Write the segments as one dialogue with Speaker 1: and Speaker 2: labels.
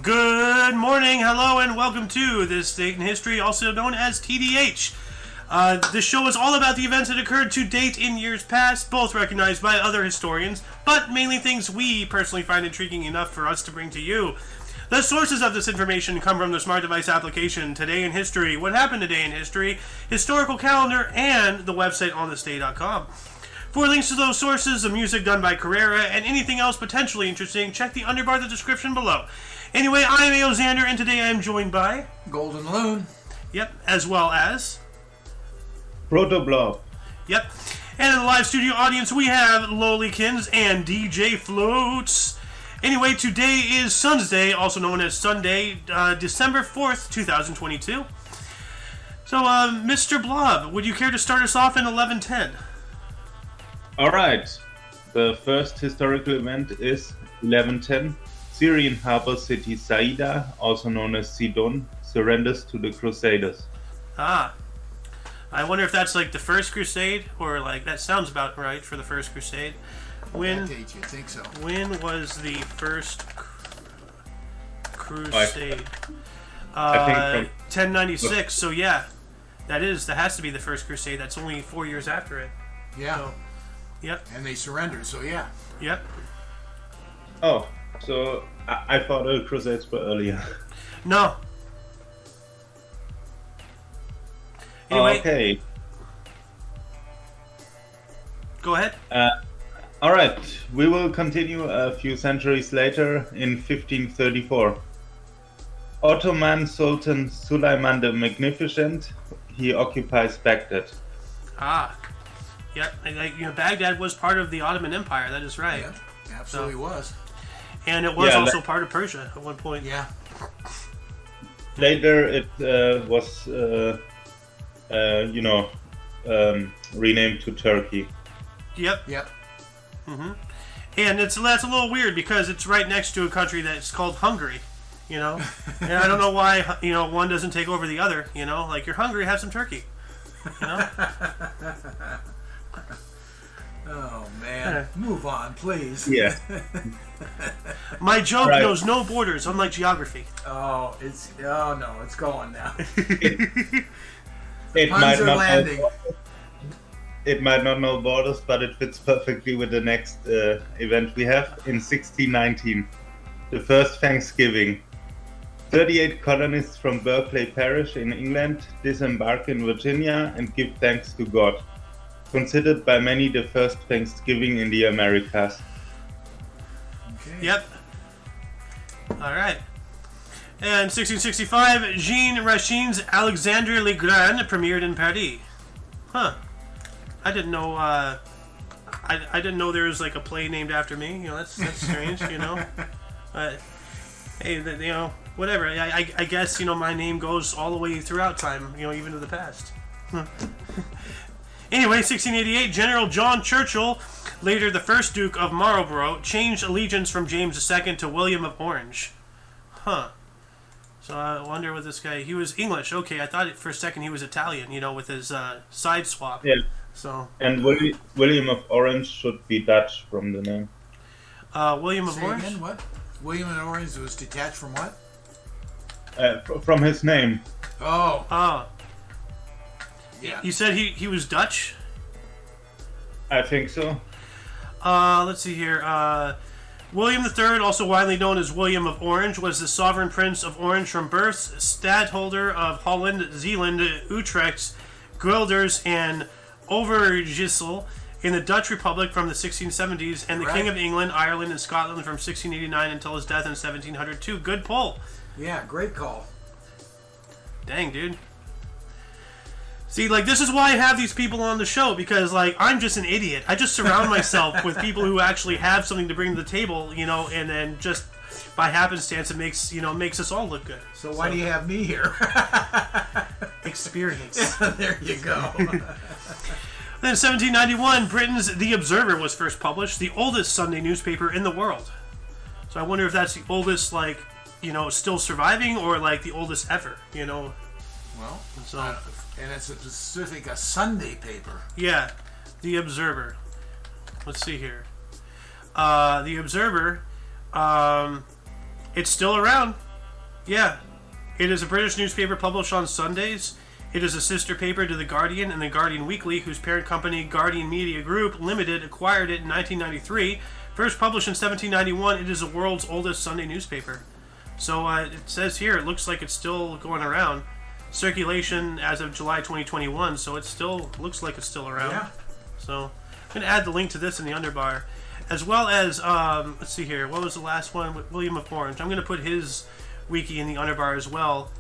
Speaker 1: Good morning, hello, and welcome to This Date in History, also known as TDH. This show is all about the events that occurred to date in years past, both recognized by other historians, but mainly things we personally find intriguing enough for us to bring to you. The sources of this information come from the smart device application, Today in History, What Happened Today in History, Historical Calendar, and the website onthisday.com. For links to those sources, the music done by Carrera, and anything else potentially interesting, check the underbar of the description below. Anyway, I am Alexander, and today I am joined by...
Speaker 2: Golden Loon.
Speaker 1: Yep, as well as...
Speaker 3: Protoblob.
Speaker 1: Yep. And in the live studio audience, we have Lolykins and DJ Floats. Anyway, today is Sunday, also known as Sunday, December 4th, 2022. So, Mr. Blob, would you care to start us off in 1110?
Speaker 3: Alright, the first historical event is 1110. Syrian harbor city Saida, also known as Sidon, surrenders to the Crusaders.
Speaker 1: Ah. I wonder if that's like the first crusade, or like, that sounds about right for the first crusade. When,
Speaker 2: That date, you think so?
Speaker 1: When was the first crusade?
Speaker 3: I think
Speaker 1: 1096, so yeah. That has to be the first crusade. That's only 4 years after it.
Speaker 2: Yeah.
Speaker 1: So, yep.
Speaker 2: And they surrendered, so yeah.
Speaker 1: Yep.
Speaker 3: Oh, so I thought the Crusades were earlier.
Speaker 1: No. Anyway,
Speaker 3: Okay.
Speaker 1: Go ahead.
Speaker 3: Alright, we will continue a few centuries later in 1534. Ottoman Sultan Suleiman the Magnificent, he occupies Baghdad.
Speaker 1: Ah. Yep. Baghdad was part of the Ottoman Empire. That is right.
Speaker 2: Yeah, absolutely was.
Speaker 1: And it was also part of Persia at one point.
Speaker 2: Yeah.
Speaker 3: Later it was, renamed to Turkey.
Speaker 1: Yep.
Speaker 2: Yep.
Speaker 1: Mm-hmm. And that's a little weird because it's right next to a country that's called Hungary, And I don't know why, one doesn't take over the other, Like, you're hungry, have some turkey,
Speaker 2: Oh, man. Move on, please.
Speaker 3: Yeah.
Speaker 1: My joke knows no borders, unlike geography.
Speaker 2: Oh, no, it's going now.
Speaker 3: It
Speaker 2: Puns
Speaker 3: might
Speaker 2: are
Speaker 3: not
Speaker 2: landing.
Speaker 3: It might not know borders, but it fits perfectly with the next event we have in 1619, the first Thanksgiving. 38 colonists from Berkeley Parish in England disembark in Virginia and give thanks to God. Considered by many the first Thanksgiving in the Americas.
Speaker 2: Okay.
Speaker 1: Yep. All right. And 1665, Jean Rachin's Alexandre le Grand premiered in Paris. Huh. I didn't know. I didn't know there was like a play named after me. That's strange. Hey, whatever. I guess my name goes all the way throughout time. Even to the past. Anyway, 1688, General John Churchill, later the first Duke of Marlborough, changed allegiance from James II to William of Orange. Huh. So I wonder what this guy... He was English. Okay, I thought for a second he was Italian, with his side swap.
Speaker 3: Yeah.
Speaker 1: So.
Speaker 3: And William of Orange should be Dutch from the name.
Speaker 1: William of
Speaker 2: Say
Speaker 1: Orange?
Speaker 2: again, what? William of Orange was detached from what?
Speaker 3: From his name.
Speaker 2: Oh.
Speaker 1: Oh.
Speaker 2: Yeah.
Speaker 1: You said he was Dutch?
Speaker 3: I think so.
Speaker 1: Let's see here. William III, also widely known as William of Orange, was the sovereign prince of Orange from birth, stadholder of Holland, Zeeland, Utrecht, Guelders, and Overijssel in the Dutch Republic from the 1670s, and the King of England, Ireland, and Scotland from 1689 until his death in 1702. Good pull.
Speaker 2: Yeah, great call.
Speaker 1: Dang, dude. See, this is why I have these people on the show, because, I'm just an idiot. I just surround myself with people who actually have something to bring to the table, and then just by happenstance it makes us all look good.
Speaker 2: So why do you have me here?
Speaker 1: Experience.
Speaker 2: There you go.
Speaker 1: Then 1791, Britain's The Observer was first published, the oldest Sunday newspaper in the world. So I wonder if that's the oldest, still surviving, or, the oldest ever,
Speaker 2: Well,
Speaker 1: So...
Speaker 2: and it's a Sunday paper.
Speaker 1: Yeah, The Observer. Let's see here. The Observer, it's still around. Yeah. It is a British newspaper published on Sundays. It is a sister paper to The Guardian and The Guardian Weekly, whose parent company, Guardian Media Group Limited, acquired it in 1993. First published in 1791, it is the world's oldest Sunday newspaper. So it says here, it looks like it's still going around. Circulation as of July 2021, so it still looks like it's still around.
Speaker 2: Yeah.
Speaker 1: So I'm going to add the link to this in the underbar. As well as, let's see here, what was the last one? With William of Orange. I'm going to put his wiki in the underbar as well,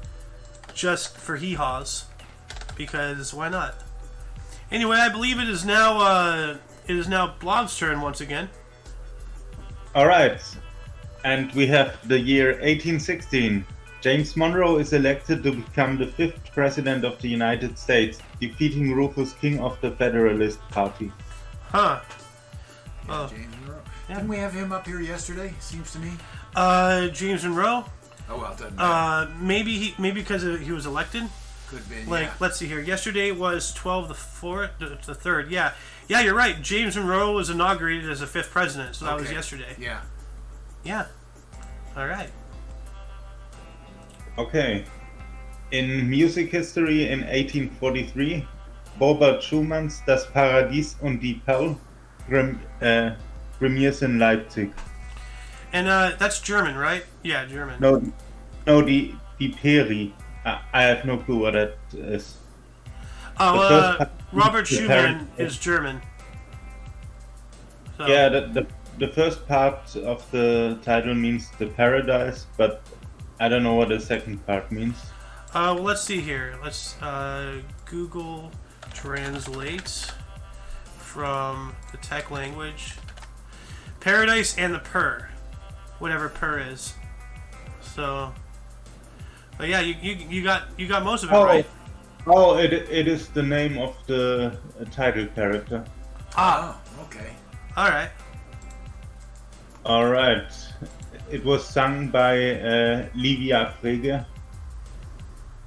Speaker 1: just for hee-haws, because why not? Anyway, I believe it is now Blob's turn once again.
Speaker 3: All right, and we have the year 1816. James Monroe is elected to become the 5th President of the United States, defeating Rufus King of the Federalist Party.
Speaker 1: Huh.
Speaker 2: Yeah, James Monroe. Didn't we have him up here yesterday? Seems to me.
Speaker 1: James Monroe.
Speaker 2: Oh well, it doesn't matter.
Speaker 1: Maybe because he was elected.
Speaker 2: Could be.
Speaker 1: Like,
Speaker 2: yeah.
Speaker 1: let's see here. Yesterday was 12/4, the 3rd. Yeah, you're right. James Monroe was inaugurated as the 5th president, so that was yesterday.
Speaker 2: Yeah.
Speaker 1: Yeah. All right.
Speaker 3: Okay. In music history in 1843, Robert Schumann's Das Paradies und die Perle premieres in Leipzig.
Speaker 1: And that's German, right? Yeah, German.
Speaker 3: No, die Peri. I have no clue what that is.
Speaker 1: Oh, Robert Schumann is German. So.
Speaker 3: Yeah, the first part of the title means the paradise, but I don't know what the second part means.
Speaker 1: Well, let's see here. Let's Google Translate from the tech language. Paradise and the purr. Whatever purr is. So, but yeah, you got most of it right.
Speaker 3: Oh, it is the name of the title character.
Speaker 1: Ah,
Speaker 2: okay.
Speaker 1: All right.
Speaker 3: All right. It was sung by Livia Frege,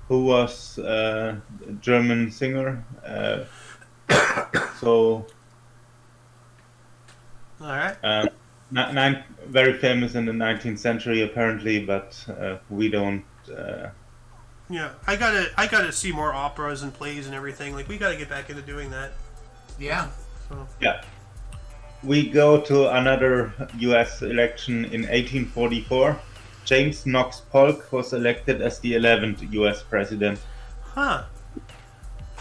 Speaker 3: who was a German singer. So.
Speaker 1: All right.
Speaker 3: Very famous in the 19th century, apparently, but we don't.
Speaker 1: Yeah, I gotta see more operas and plays and everything. Like, we gotta get back into doing that.
Speaker 2: Yeah.
Speaker 1: So.
Speaker 3: Yeah. We go to another U.S. election in 1844. James Knox Polk was elected as the 11th U.S. president.
Speaker 1: Huh.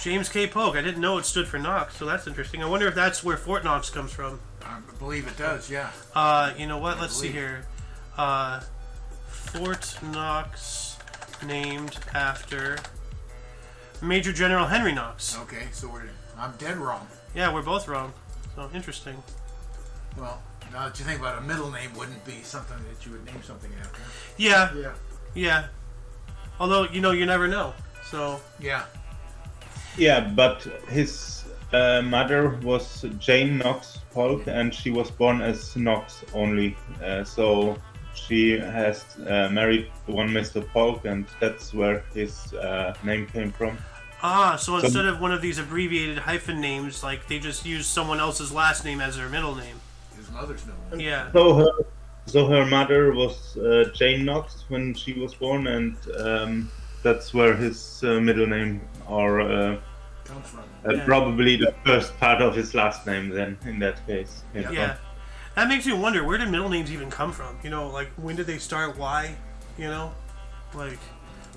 Speaker 1: James K. Polk. I didn't know it stood for Knox, so that's interesting. I wonder if that's where Fort Knox comes from.
Speaker 2: I believe it does, yeah.
Speaker 1: You know what? Let's see here. Fort Knox, named after Major General Henry Knox.
Speaker 2: Okay, so I'm dead wrong.
Speaker 1: Yeah, we're both wrong. So, interesting.
Speaker 2: Well, now that you think about it, a middle name wouldn't be something that you would name something after.
Speaker 1: Yeah.
Speaker 2: Yeah.
Speaker 1: Yeah. Although, you never know. So.
Speaker 2: Yeah.
Speaker 3: Yeah, but his mother was Jane Knox Polk, and she was born as Knox only. So she has married one Mr. Polk, and that's where his name came from.
Speaker 1: Ah, so instead of one of these abbreviated hyphen names, like, they just use someone else's last name as their middle name.
Speaker 2: His mother's middle name.
Speaker 1: Yeah.
Speaker 3: So her mother was Jane Knox when she was born, and that's where his middle name comes
Speaker 2: from.
Speaker 3: Probably the first part of his last name. Then, in that case.
Speaker 1: Yeah. That makes me wonder, where did middle names even come from? Like, when did they start? Why? Like.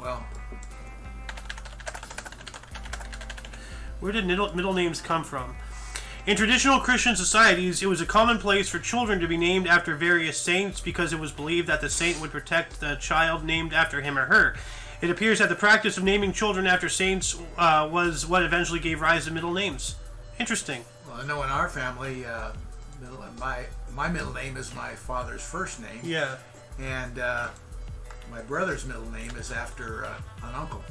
Speaker 2: Well.
Speaker 1: Where did middle names come from? In traditional Christian societies, it was a commonplace for children to be named after various saints because it was believed that the saint would protect the child named after him or her. It appears that the practice of naming children after saints was what eventually gave rise to middle names. Interesting.
Speaker 2: Well, I know in our family, my middle name is my father's first name.
Speaker 1: Yeah.
Speaker 2: And my brother's middle name is after an uncle.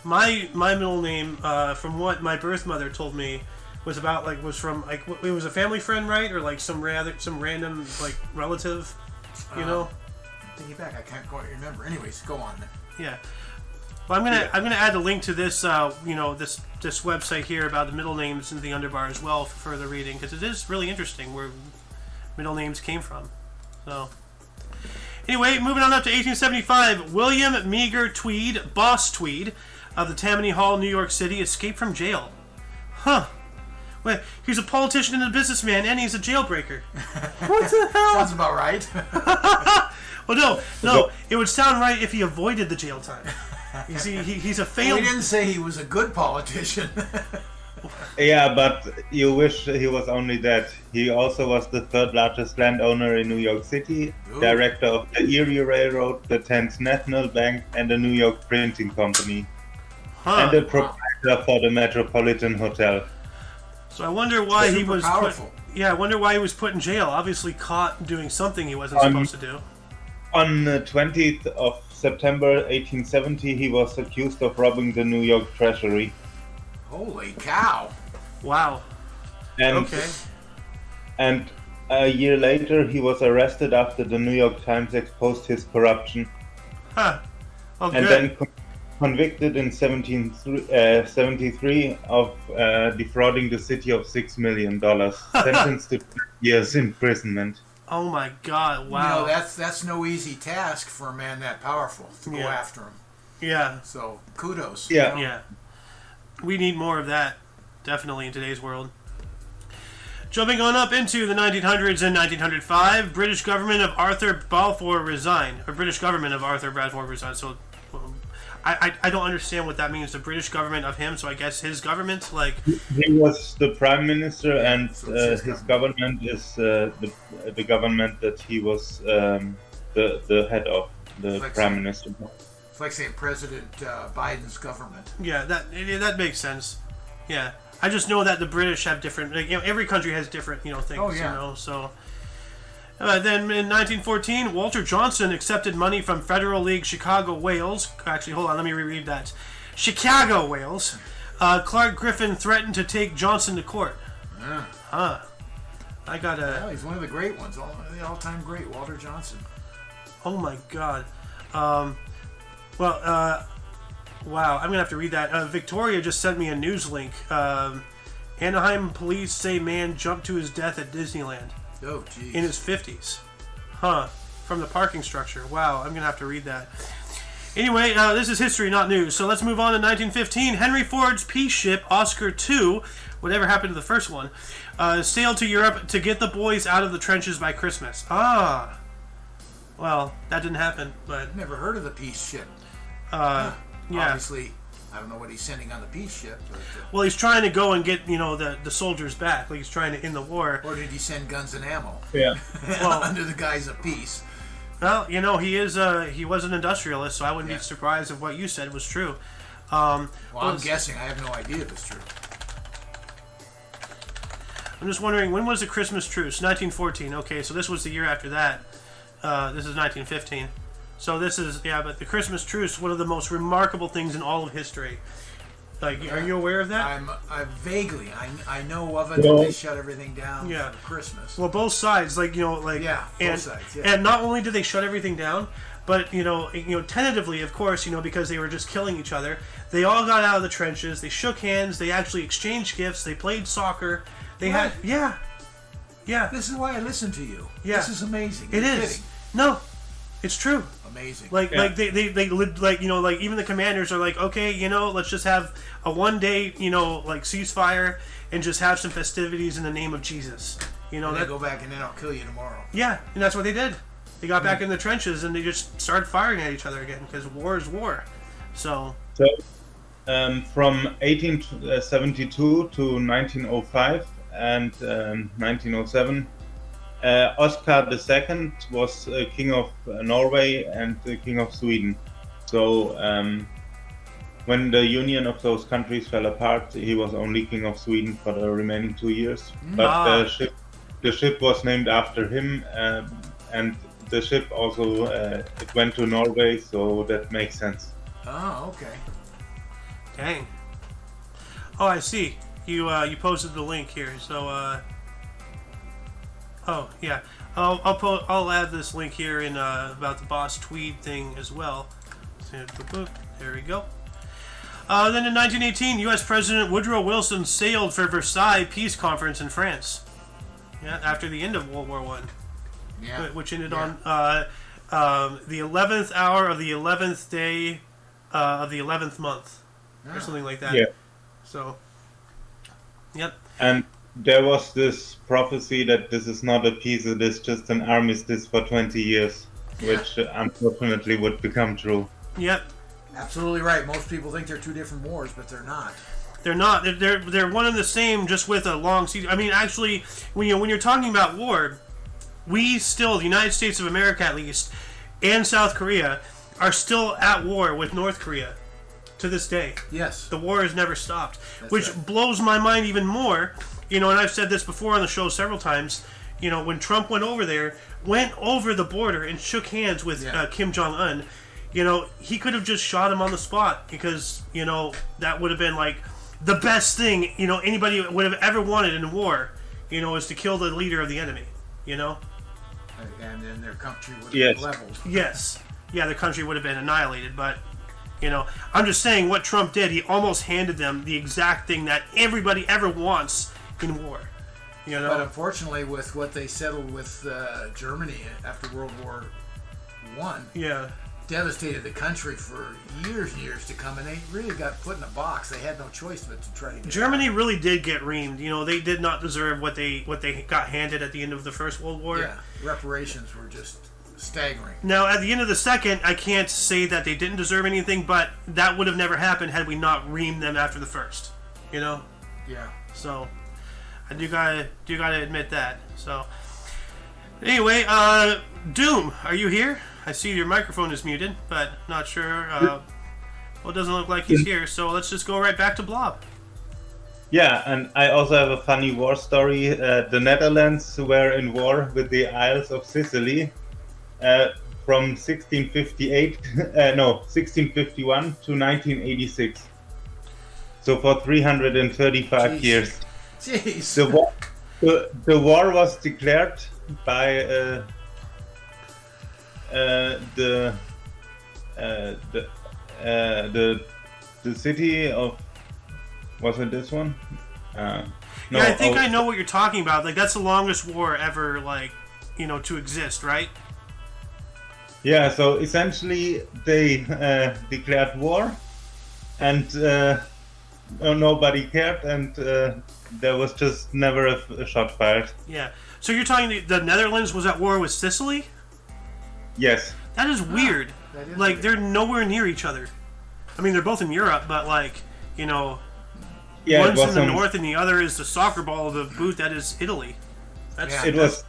Speaker 1: My middle name, from what my birth mother told me, was from it was a family friend, right, or like some random like relative,
Speaker 2: Thinking back, I can't quite remember. Anyways, go on then.
Speaker 1: Yeah. Well, I'm gonna add a link to this this website here about the middle names in the underbar as well for further reading, because it is really interesting where middle names came from. So. Anyway, moving on up to 1875, William Meager Tweed, Boss Tweed, of the Tammany Hall, New York City, escaped from jail. Huh. Wait, he's a politician and a businessman, and he's a jailbreaker. What the hell?
Speaker 2: Sounds about right.
Speaker 1: Well, no. It would sound right if he avoided the jail time. You see, he's a failed...
Speaker 2: We didn't say he was a good politician.
Speaker 3: Yeah, but you wish he was only that. He also was the third largest landowner in New York City,
Speaker 2: Ooh.
Speaker 3: director of the Erie Railroad, the 10th National Bank, and the New York Printing Company, and the proprietor for the Metropolitan Hotel.
Speaker 1: So I wonder why he was
Speaker 2: powerful.
Speaker 1: I wonder why he was put in jail. Obviously caught doing something he wasn't supposed to do.
Speaker 3: On the 20th of September 1870, he was accused of robbing the New York Treasury.
Speaker 2: Holy cow!
Speaker 1: Wow.
Speaker 3: And,
Speaker 1: Okay.
Speaker 3: And a year later, he was arrested after the New York Times exposed his corruption.
Speaker 1: Huh. Oh,
Speaker 3: And
Speaker 1: good.
Speaker 3: then convicted in 1773 of defrauding the city of $6 million, sentenced to 20 years imprisonment.
Speaker 1: Oh my God! Wow.
Speaker 2: You know, that's no easy task for a man that powerful to go after him.
Speaker 1: Yeah.
Speaker 2: So kudos.
Speaker 3: Yeah.
Speaker 2: You know?
Speaker 1: Yeah. We need more of that, definitely, in today's world. Jumping on up into the 1900s and 1905, British government of Arthur Balfour resigned. Or British government of Arthur Balfour resigned. So, I don't understand what that means. The British government of him. So I guess his government, like.
Speaker 3: He was the prime minister, and
Speaker 2: So it's
Speaker 3: his government is the government that he was the head of, the
Speaker 2: Like
Speaker 3: prime
Speaker 2: saying-
Speaker 3: minister.
Speaker 2: It's like saying President Biden's government.
Speaker 1: Yeah, that makes sense. Yeah, I just know that the British have different. Like, every country has different, things.
Speaker 2: Oh, yeah.
Speaker 1: So. Then in 1914, Walter Johnson accepted money from Federal League Chicago Wales. Actually, hold on, let me reread that. Chicago Wales. Clark Griffin threatened to take Johnson to court.
Speaker 2: Yeah.
Speaker 1: Huh. I got a.
Speaker 2: Well, he's one of the great ones, the all-time great, Walter Johnson.
Speaker 1: Oh my God. Wow, I'm gonna have to read that. Victoria just sent me a news link. Anaheim police say man jumped to his death at Disneyland
Speaker 2: Oh, jeez.
Speaker 1: in his 50s. Huh. From the parking structure. Wow, I'm gonna have to read that. Anyway, this is history, not news. So let's move on to 1915. Henry Ford's peace ship Oscar II, whatever happened to the first one, sailed to Europe to get the boys out of the trenches by Christmas. Ah. Well, that didn't happen, but
Speaker 2: Never heard of the peace ship.
Speaker 1: yeah.
Speaker 2: Obviously, I don't know what he's sending on the peace ship. But,
Speaker 1: Well, he's trying to go and get the soldiers back. Like he's trying to end the war.
Speaker 2: or did he send guns and ammo
Speaker 3: Yeah.
Speaker 1: Well,
Speaker 2: under the guise of peace?
Speaker 1: well, he was an industrialist, so I wouldn't be surprised if what you said was true.
Speaker 2: Well, I'm guessing. I have no idea if it's true.
Speaker 1: I'm just wondering, when was the Christmas truce? 1914. Okay, so this was the year after that. This is 1915. So this is, but the Christmas truce, one of the most remarkable things in all of history. Like, are you aware of that?
Speaker 2: I vaguely. I know of it.
Speaker 3: Well-
Speaker 2: They shut everything down
Speaker 1: Yeah.
Speaker 2: for Christmas.
Speaker 1: Well, both sides,
Speaker 2: Yeah, both
Speaker 1: and,
Speaker 2: sides, yeah.
Speaker 1: and not only did they shut everything down, but tentatively, of course, because they were just killing each other, they all got out of the trenches. They shook hands. They actually exchanged gifts. They played soccer. They
Speaker 2: What?
Speaker 1: had, yeah.
Speaker 2: This is why I listen to you.
Speaker 1: Yeah.
Speaker 2: This is amazing.
Speaker 1: It
Speaker 2: You're
Speaker 1: is.
Speaker 2: kidding.
Speaker 1: No, it's true.
Speaker 2: Amazing.
Speaker 1: Like
Speaker 3: Yeah.
Speaker 1: they lived like even the commanders are like, okay, let's just have a 1 day ceasefire and just have some festivities in the name of Jesus.
Speaker 2: and then go back and then I'll kill you tomorrow.
Speaker 1: Yeah, and that's what they did. They got back in the trenches and they just started firing at each other again because war is war. So
Speaker 3: So, from 1872 to 1905 and 1907, Oscar II was King of Norway and King of Sweden. So, when the union of those countries fell apart, he was only King of Sweden for the remaining 2 years. But the ship was named after him, and the ship also it went to Norway, so that makes sense.
Speaker 2: Oh, okay.
Speaker 1: dang. Oh, I see. You posted the link here. So oh yeah, I'll add this link here in about the Boss Tweed thing as well. There we go. Then in 1918, U.S. President Woodrow Wilson sailed for Versailles Peace Conference in France. Yeah, after the end of World War I,
Speaker 2: Yeah.
Speaker 1: which ended
Speaker 2: Yeah.
Speaker 1: on the 11th hour of the 11th day of the 11th month, or something like that.
Speaker 3: Yeah.
Speaker 1: So, yep.
Speaker 3: And there was this prophecy that this is not a peace, it is just an armistice for 20 years, which unfortunately would become true.
Speaker 1: Yep.
Speaker 2: Absolutely right. Most people think they're two different wars, but they're not.
Speaker 1: They're not. They're one and the same, just with a long siege. I mean, actually, when you're talking about war, we still, the United States of America at least, and South Korea, are still at war with North Korea to this day.
Speaker 2: Yes.
Speaker 1: The war has never stopped,
Speaker 2: That's
Speaker 1: which
Speaker 2: right.
Speaker 1: blows my mind even more. And I've said this before on the show several times. When Trump went over the border and shook hands with Kim Jong-un, he could have just shot him on the spot because, that would have been like the best thing, anybody would have ever wanted in war, is to kill the leader of the enemy,
Speaker 2: And then their country would have
Speaker 3: Yes.
Speaker 2: been leveled.
Speaker 1: Yes. Yeah, the country would have been annihilated, but, I'm just saying what Trump did, he almost handed them the exact thing that everybody ever wants in war,
Speaker 2: But unfortunately, with what they settled with Germany after World War I,
Speaker 1: Yeah.
Speaker 2: devastated the country for years and years to come, and they really got put in a box. They had no choice but to try to get
Speaker 1: Germany
Speaker 2: out.
Speaker 1: really did get reamed. They did not deserve what they got handed at the end of the First World War.
Speaker 2: Yeah, reparations were just staggering.
Speaker 1: Now, at the end of the Second, I can't say that they didn't deserve anything, but that would have never happened had we not reamed them after the First.
Speaker 2: Yeah.
Speaker 1: So, I do gotta admit that. So, anyway, Doom, are you here? I see your microphone is muted, but not sure. Well, it doesn't look like he's here, so let's just go right back to Blob.
Speaker 3: Yeah, and I also have a funny war story. The Netherlands were in war with the Isles of Sicily from 1651 to 1986. So for 335
Speaker 2: Jeez.
Speaker 3: years.
Speaker 2: Jeez.
Speaker 3: The war was declared by the city of, was it this one? No,
Speaker 1: Yeah, I think I know what you're talking about. Like, that's the longest war ever, to exist, right?
Speaker 3: Yeah, so essentially they declared war, and nobody cared, and there was just never a shot fired.
Speaker 1: Yeah. So you're talking the Netherlands was at war with Sicily?
Speaker 3: Yes.
Speaker 1: That is weird.
Speaker 2: That is
Speaker 1: Like,
Speaker 2: weird.
Speaker 1: they're nowhere near each other. I mean, they're both in Europe, but,
Speaker 3: Yeah,
Speaker 1: one's
Speaker 3: it was
Speaker 1: in the north and the other is the soccer ball of the boot that is Italy.
Speaker 3: It was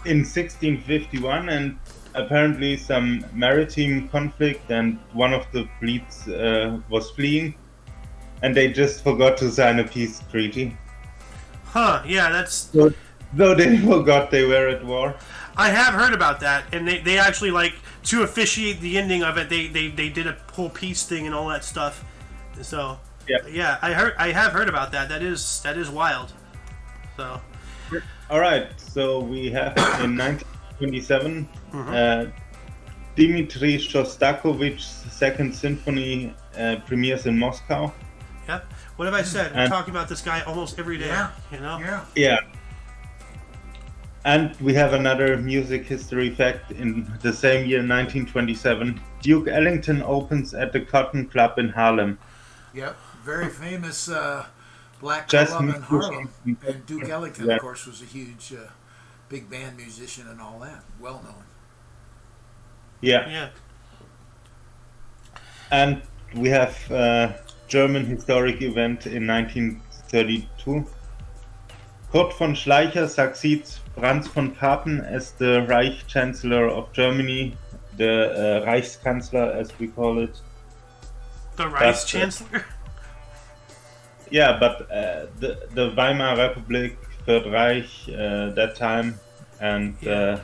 Speaker 3: in 1651, and apparently some maritime conflict, and one of the fleets was fleeing, and they just forgot to sign a peace treaty.
Speaker 1: Huh, yeah, that's...
Speaker 3: Though they forgot they were at war.
Speaker 1: I have heard about that, and they actually, to officiate the ending of it, they did a whole peace thing and all that stuff. So, yeah, I have heard about that. That is wild. So...
Speaker 3: Alright, so we have in 1927 Dmitri Shostakovich's Second Symphony premieres in Moscow.
Speaker 1: Yep. What have I said? We're talking about this guy almost every day.
Speaker 2: Yeah.
Speaker 3: Yeah. And we have another music history fact. In the same year, 1927, Duke Ellington opens at the Cotton Club in Harlem.
Speaker 2: Yep. Very famous black
Speaker 3: Just
Speaker 2: club in
Speaker 3: music.
Speaker 2: Harlem. And Duke Ellington,
Speaker 3: Yeah.
Speaker 2: of course, was a huge big band musician and all that. Well known.
Speaker 3: Yeah.
Speaker 1: Yeah.
Speaker 3: And we have German historic event in 1932. Kurt von Schleicher succeeds Franz von Papen as the Reich Chancellor of Germany, the Reichskanzler as we call it.
Speaker 1: The Rice Chancellor?
Speaker 3: Yeah, but the Weimar Republic, Third Reich, that time, and a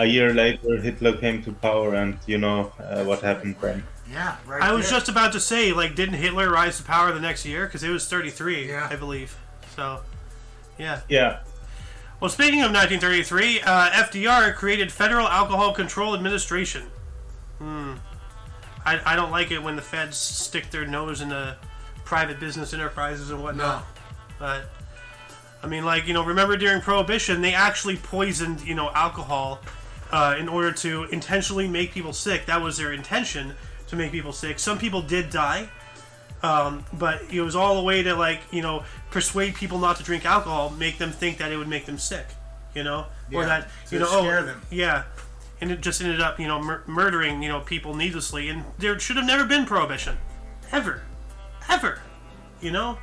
Speaker 3: year later Hitler came to power, and you know what happened then.
Speaker 2: Yeah, right.
Speaker 1: I was
Speaker 2: there.
Speaker 1: just about to say, didn't Hitler rise to power the next year? Because it was 33,
Speaker 2: Yeah.
Speaker 1: I believe. So, yeah.
Speaker 3: Yeah.
Speaker 1: Well, speaking of 1933, FDR created Federal Alcohol Control Administration. I don't like it when the feds stick their nose into private business enterprises and whatnot.
Speaker 2: No.
Speaker 1: But, I mean, remember during Prohibition, they actually poisoned, alcohol in order to intentionally make people sick. That was their intention, to make people sick. Some people did die, but it was all a way to, like, you know, persuade people not to drink alcohol, make them think that it would make them sick, you know, or that, you know,
Speaker 2: scare them.
Speaker 1: Yeah, and it just ended up, you know, murdering, you know, people needlessly, and there should have never been prohibition, ever, you know,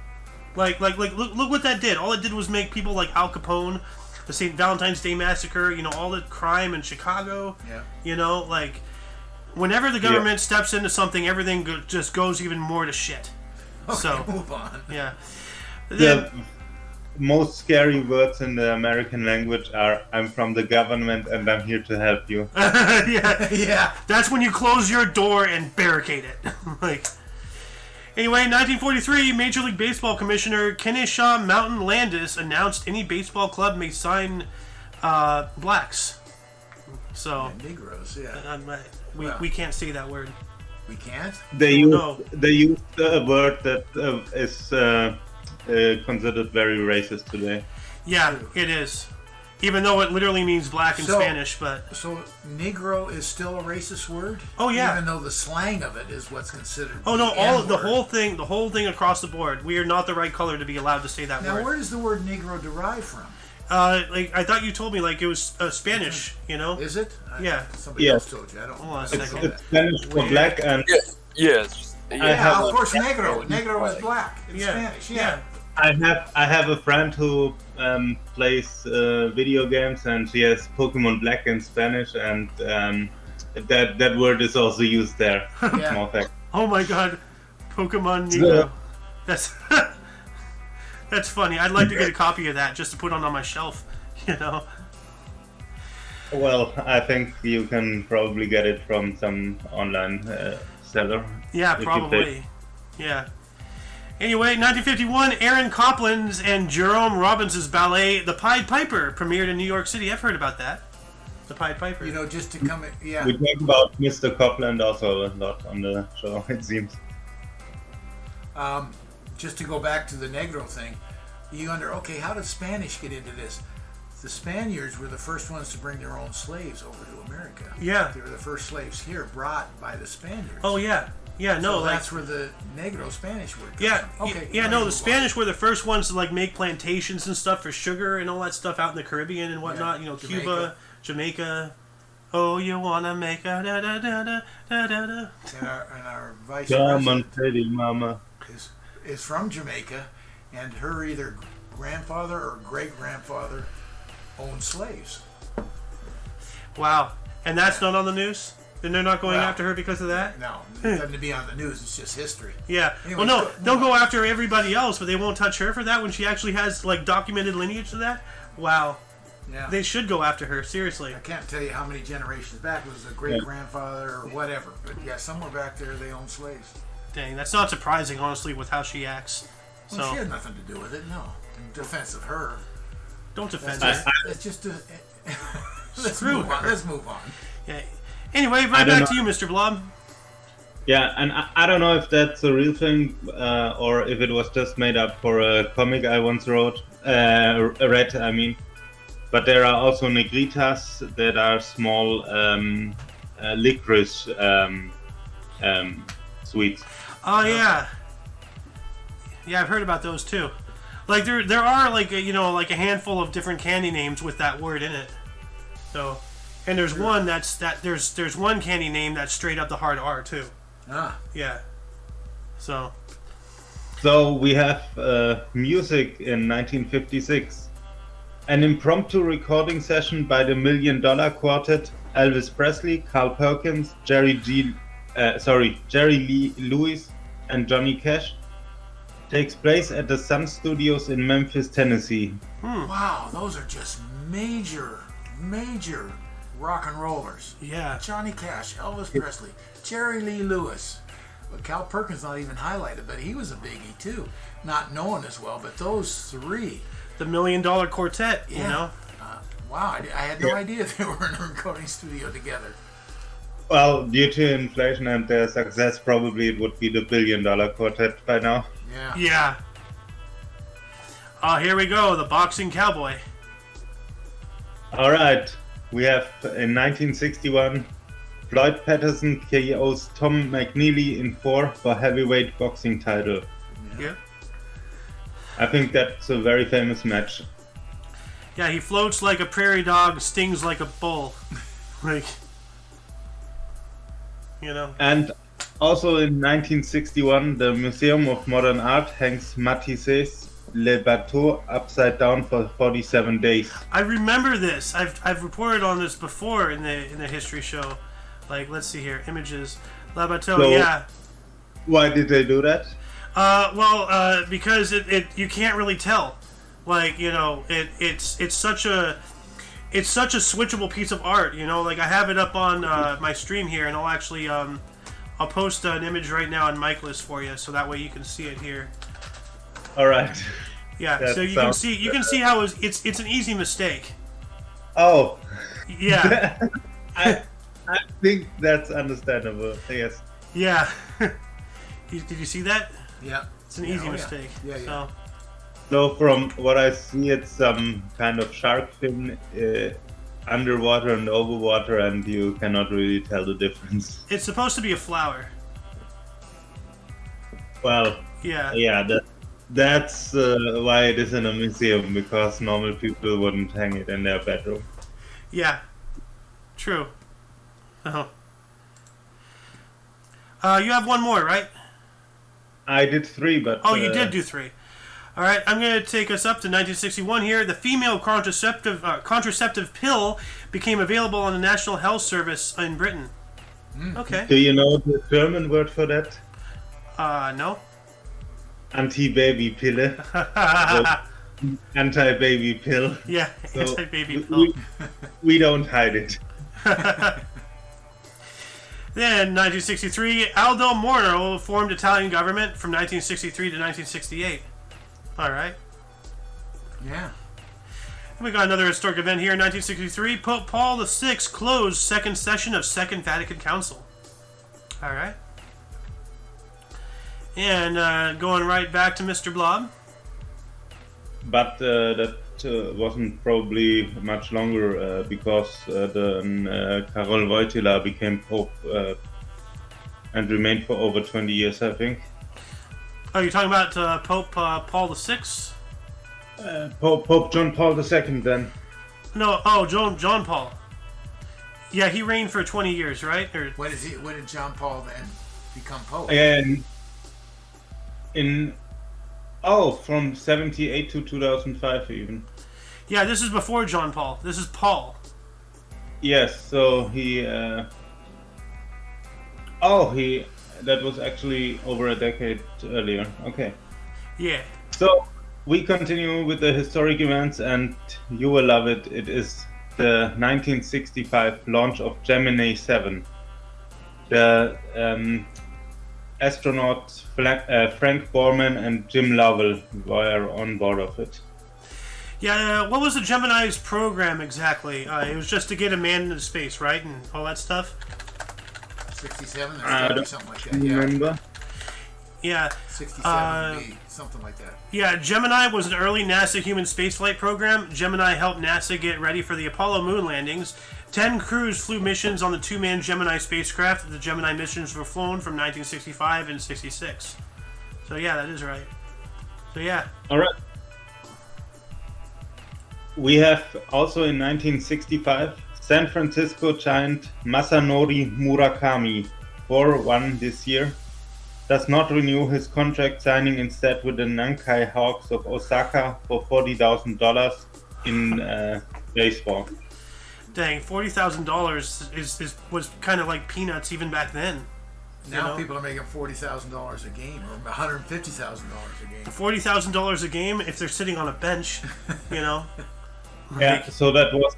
Speaker 1: like look what that did. All it did was make people like Al Capone, the St. Valentine's Day Massacre, you know, all the crime in Chicago, you know, like, whenever the government steps into something, everything just goes even more to shit.
Speaker 2: Okay,
Speaker 1: So,
Speaker 2: move on.
Speaker 1: yeah.
Speaker 3: The most scary words in the American language are "I'm from the government and I'm here to help you."
Speaker 2: Yeah.
Speaker 1: That's when you close your door and barricade it. Like, anyway, 1943, Major League Baseball Commissioner Kennesaw Mountain Landis announced any baseball club may sign blacks. So,
Speaker 2: Negroes,
Speaker 1: we can't say that word.
Speaker 2: We can't?
Speaker 3: They
Speaker 1: No.
Speaker 3: use a word that is considered very racist today.
Speaker 1: Yeah, it is. Even though it literally means black in Spanish, but...
Speaker 2: So, Negro is still a racist word?
Speaker 1: Oh, yeah.
Speaker 2: Even though the slang of it is what's considered
Speaker 1: Oh, no, the
Speaker 2: N-word.
Speaker 1: whole thing across the board. We are not the right color to be allowed to say that
Speaker 2: Now,
Speaker 1: word.
Speaker 2: where does the word Negro derive from?
Speaker 1: Like, I thought you told me, like, it was Spanish, you know?
Speaker 2: Is it?
Speaker 1: Yeah.
Speaker 2: Somebody
Speaker 3: Yeah.
Speaker 2: else told you. I don't
Speaker 1: Hold on a
Speaker 2: I don't
Speaker 1: second.
Speaker 2: know
Speaker 3: It's Spanish for black, and
Speaker 4: Yes.
Speaker 2: Yeah, of course, Negro. Negro is black in
Speaker 1: Yeah,
Speaker 2: Spanish.
Speaker 1: yeah.
Speaker 3: I have a friend who plays video games, and she has Pokemon Black in Spanish, and that word is also used there.
Speaker 2: Yeah.
Speaker 3: Small fact.
Speaker 1: Oh my god. Pokemon Negro. That's... That's funny. I'd like to get a copy of that just to put on my shelf, you know?
Speaker 3: Well, I think you can probably get it from some online seller.
Speaker 1: Yeah,
Speaker 3: if you
Speaker 1: probably. Yeah. Anyway, 1951, Aaron Copland's and Jerome Robbins' ballet, The Pied Piper, premiered in New York City. I've heard about that. The Pied Piper.
Speaker 2: You know, just to come in, yeah.
Speaker 3: We talk about Mr. Copland also a lot on the show, it seems.
Speaker 2: Just to go back to the Negro thing, you wonder, okay, how did Spanish get into this? The Spaniards were the first ones to bring their own slaves over to America.
Speaker 1: Yeah.
Speaker 2: They were the first slaves here brought by the Spaniards.
Speaker 1: Oh, yeah. Yeah, no,
Speaker 2: So
Speaker 1: like...
Speaker 2: that's where the Negro Spanish word comes
Speaker 1: Yeah,
Speaker 2: from. Okay.
Speaker 1: yeah,
Speaker 2: now
Speaker 1: no,
Speaker 2: you
Speaker 1: the
Speaker 2: move
Speaker 1: Spanish were the first ones to, like, make plantations and stuff for sugar and all that stuff out in the Caribbean and whatnot.
Speaker 2: Yeah,
Speaker 1: You know,
Speaker 2: Jamaica.
Speaker 1: Cuba, Jamaica. Oh, you wanna make a da-da-da-da-da-da-da.
Speaker 2: on. And our vice
Speaker 3: Come on,
Speaker 2: president
Speaker 3: pretty mama.
Speaker 2: is from Jamaica, and her either grandfather or great-grandfather owned slaves.
Speaker 1: Wow. And that's not on the news? Then they're not going
Speaker 2: Well,
Speaker 1: after her because of that?
Speaker 2: No, it doesn't be on the news. It's just history.
Speaker 1: Yeah.
Speaker 2: Anyway,
Speaker 1: Well, no,
Speaker 2: go-
Speaker 1: they'll go after everybody else, but they won't touch her for that when she actually has, like, documented lineage to that? Wow.
Speaker 2: Yeah.
Speaker 1: They should go after her, seriously.
Speaker 2: I can't tell you how many generations back it was a great-grandfather or whatever, but yeah, somewhere back there they owned slaves.
Speaker 1: Dang, that's not surprising, honestly, with how she acts.
Speaker 2: Well,
Speaker 1: So,
Speaker 2: she had nothing to do with it, no. In defense of her.
Speaker 1: don't defend
Speaker 2: That's
Speaker 1: her.
Speaker 2: just, it's just a, let's
Speaker 1: Screw
Speaker 2: move on.
Speaker 1: her.
Speaker 2: Let's move on.
Speaker 1: Yeah. Anyway, right
Speaker 3: don't
Speaker 1: back to
Speaker 3: know.
Speaker 1: you, Mr. Blob.
Speaker 3: Yeah, and I don't know if that's a real thing or if it was just made up for a comic I once read, I mean. But there are also negritas that are small licorice sweets.
Speaker 1: Oh, yeah. Yeah, I've heard about those, too. Like, there are, like, like a handful of different candy names with that word in it. So, and there's one there's one candy name that's straight up the hard R, too.
Speaker 2: Ah,
Speaker 1: Yeah. So,
Speaker 3: So we have music in 1956. An impromptu recording session by the $1 Million Quartet, Elvis Presley, Carl Perkins, Jerry Lee Lewis, and Johnny Cash takes place at the Sun Studios in Memphis, Tennessee.
Speaker 2: wow, those are just major rock and rollers.
Speaker 1: yeah.
Speaker 2: Johnny Cash, Elvis Presley, Jerry Lee Lewis. But Cal Perkins not even highlighted, but he was a biggie too. Not known as well, but those three.
Speaker 1: The $1 Million Quartet, you know?
Speaker 2: Wow, I had no idea they were in a recording studio together.
Speaker 3: Well, due to inflation and their success, probably it would be the $1 Billion Quartet by now.
Speaker 2: Yeah.
Speaker 1: Yeah. Here we go, the Boxing Cowboy.
Speaker 3: All right. we have in 1961, Floyd Patterson KOs Tom McNeely in 4 for heavyweight boxing title.
Speaker 1: Yeah.
Speaker 3: I think that's a very famous match.
Speaker 1: Yeah, he floats like a prairie dog, stings like a bull. Like, you know.
Speaker 3: And also in 1961, the Museum of Modern Art hangs Matisse's Le Bateau upside down for 47 days.
Speaker 1: I remember this. I've reported on this before in the history show. Like, let's see here, images. Le Bateau,
Speaker 3: So,
Speaker 1: yeah.
Speaker 3: Why did they do that?
Speaker 1: Because it you can't really tell. Like, you know, it's such a switchable piece of art. You know, like I have it up on my stream here, and I'll actually I'll post an image right now on Mikeless for you, so that way you can see it here.
Speaker 3: All right.
Speaker 1: Yeah,
Speaker 3: That
Speaker 1: so you can see how it's an easy mistake.
Speaker 3: Oh.
Speaker 1: Yeah.
Speaker 3: I think that's understandable. Yes.
Speaker 1: Yeah. Did you see that?
Speaker 2: Yeah.
Speaker 1: It's an easy mistake.
Speaker 2: Yeah, yeah.
Speaker 1: So.
Speaker 3: So from what I see, it's some kind of shark fin underwater and overwater, and you cannot really tell the difference.
Speaker 1: It's supposed to be a flower.
Speaker 3: Well,
Speaker 1: Yeah.
Speaker 3: That's why it is in a museum, because normal people wouldn't hang it in their bedroom.
Speaker 1: Yeah. True. Oh. You have one more, right?
Speaker 3: I did 3, but...
Speaker 1: Oh, you did do 3. All right, I'm going to take us up to 1961 here. The female contraceptive pill became available on the National Health Service in Britain. Okay.
Speaker 3: Do you know the German word for that?
Speaker 1: No.
Speaker 3: Anti-Baby-Pille. Anti-baby pill.
Speaker 1: Yeah,
Speaker 3: So
Speaker 1: anti-baby pill.
Speaker 3: We don't hide it.
Speaker 1: Then, 1963, Aldo Moro formed Italian government from 1963 to 1968. All right.
Speaker 2: Yeah.
Speaker 1: And we got another historic event here in 1963. Pope Paul VI closed second session of Second Vatican Council. All right. And going right back to Mr. Blob.
Speaker 3: But that wasn't probably much longer because then Karol Wojtyla became Pope and remained for over 20 years, I think.
Speaker 1: Oh, you're talking about Pope Paul VI?
Speaker 3: Pope John Paul II then.
Speaker 1: No, John Paul. Yeah, he reigned for 20 years, right? Or
Speaker 2: When did John Paul then become Pope?
Speaker 3: And from 78 to 2005 even.
Speaker 1: yeah, this is before John Paul. This is Paul.
Speaker 3: Yes, so that was actually over a decade earlier. Okay.
Speaker 1: Yeah.
Speaker 3: So we continue with the historic events, and you will love it. It is the 1965 launch of Gemini 7. The astronauts Frank Borman and Jim Lovell were on board of it.
Speaker 1: Yeah, what was the Gemini's program exactly? It was just to get a man into space, right? And all that stuff?
Speaker 2: 67 or
Speaker 3: I don't
Speaker 2: something like that. Yeah.
Speaker 3: remember.
Speaker 1: Yeah.
Speaker 2: 67B, something like that.
Speaker 1: Yeah, Gemini was an early NASA human spaceflight program. Gemini helped NASA get ready for the Apollo moon landings. 10 crews flew missions on the 2-man Gemini spacecraft. The Gemini missions were flown from 1965 and 66. So yeah, that is right. So yeah.
Speaker 3: All right. We have also in 1965 San Francisco giant Masanori Murakami, 4-1 this year, does not renew his contract, signing instead with the Nankai Hawks of Osaka for $40,000 in baseball.
Speaker 1: Dang, $40,000 was kind of like peanuts even back then.
Speaker 2: Now people are making $40,000 a game or $150,000 a game.
Speaker 1: $40,000 a game if they're sitting on a bench, you know.
Speaker 3: Yeah, so that was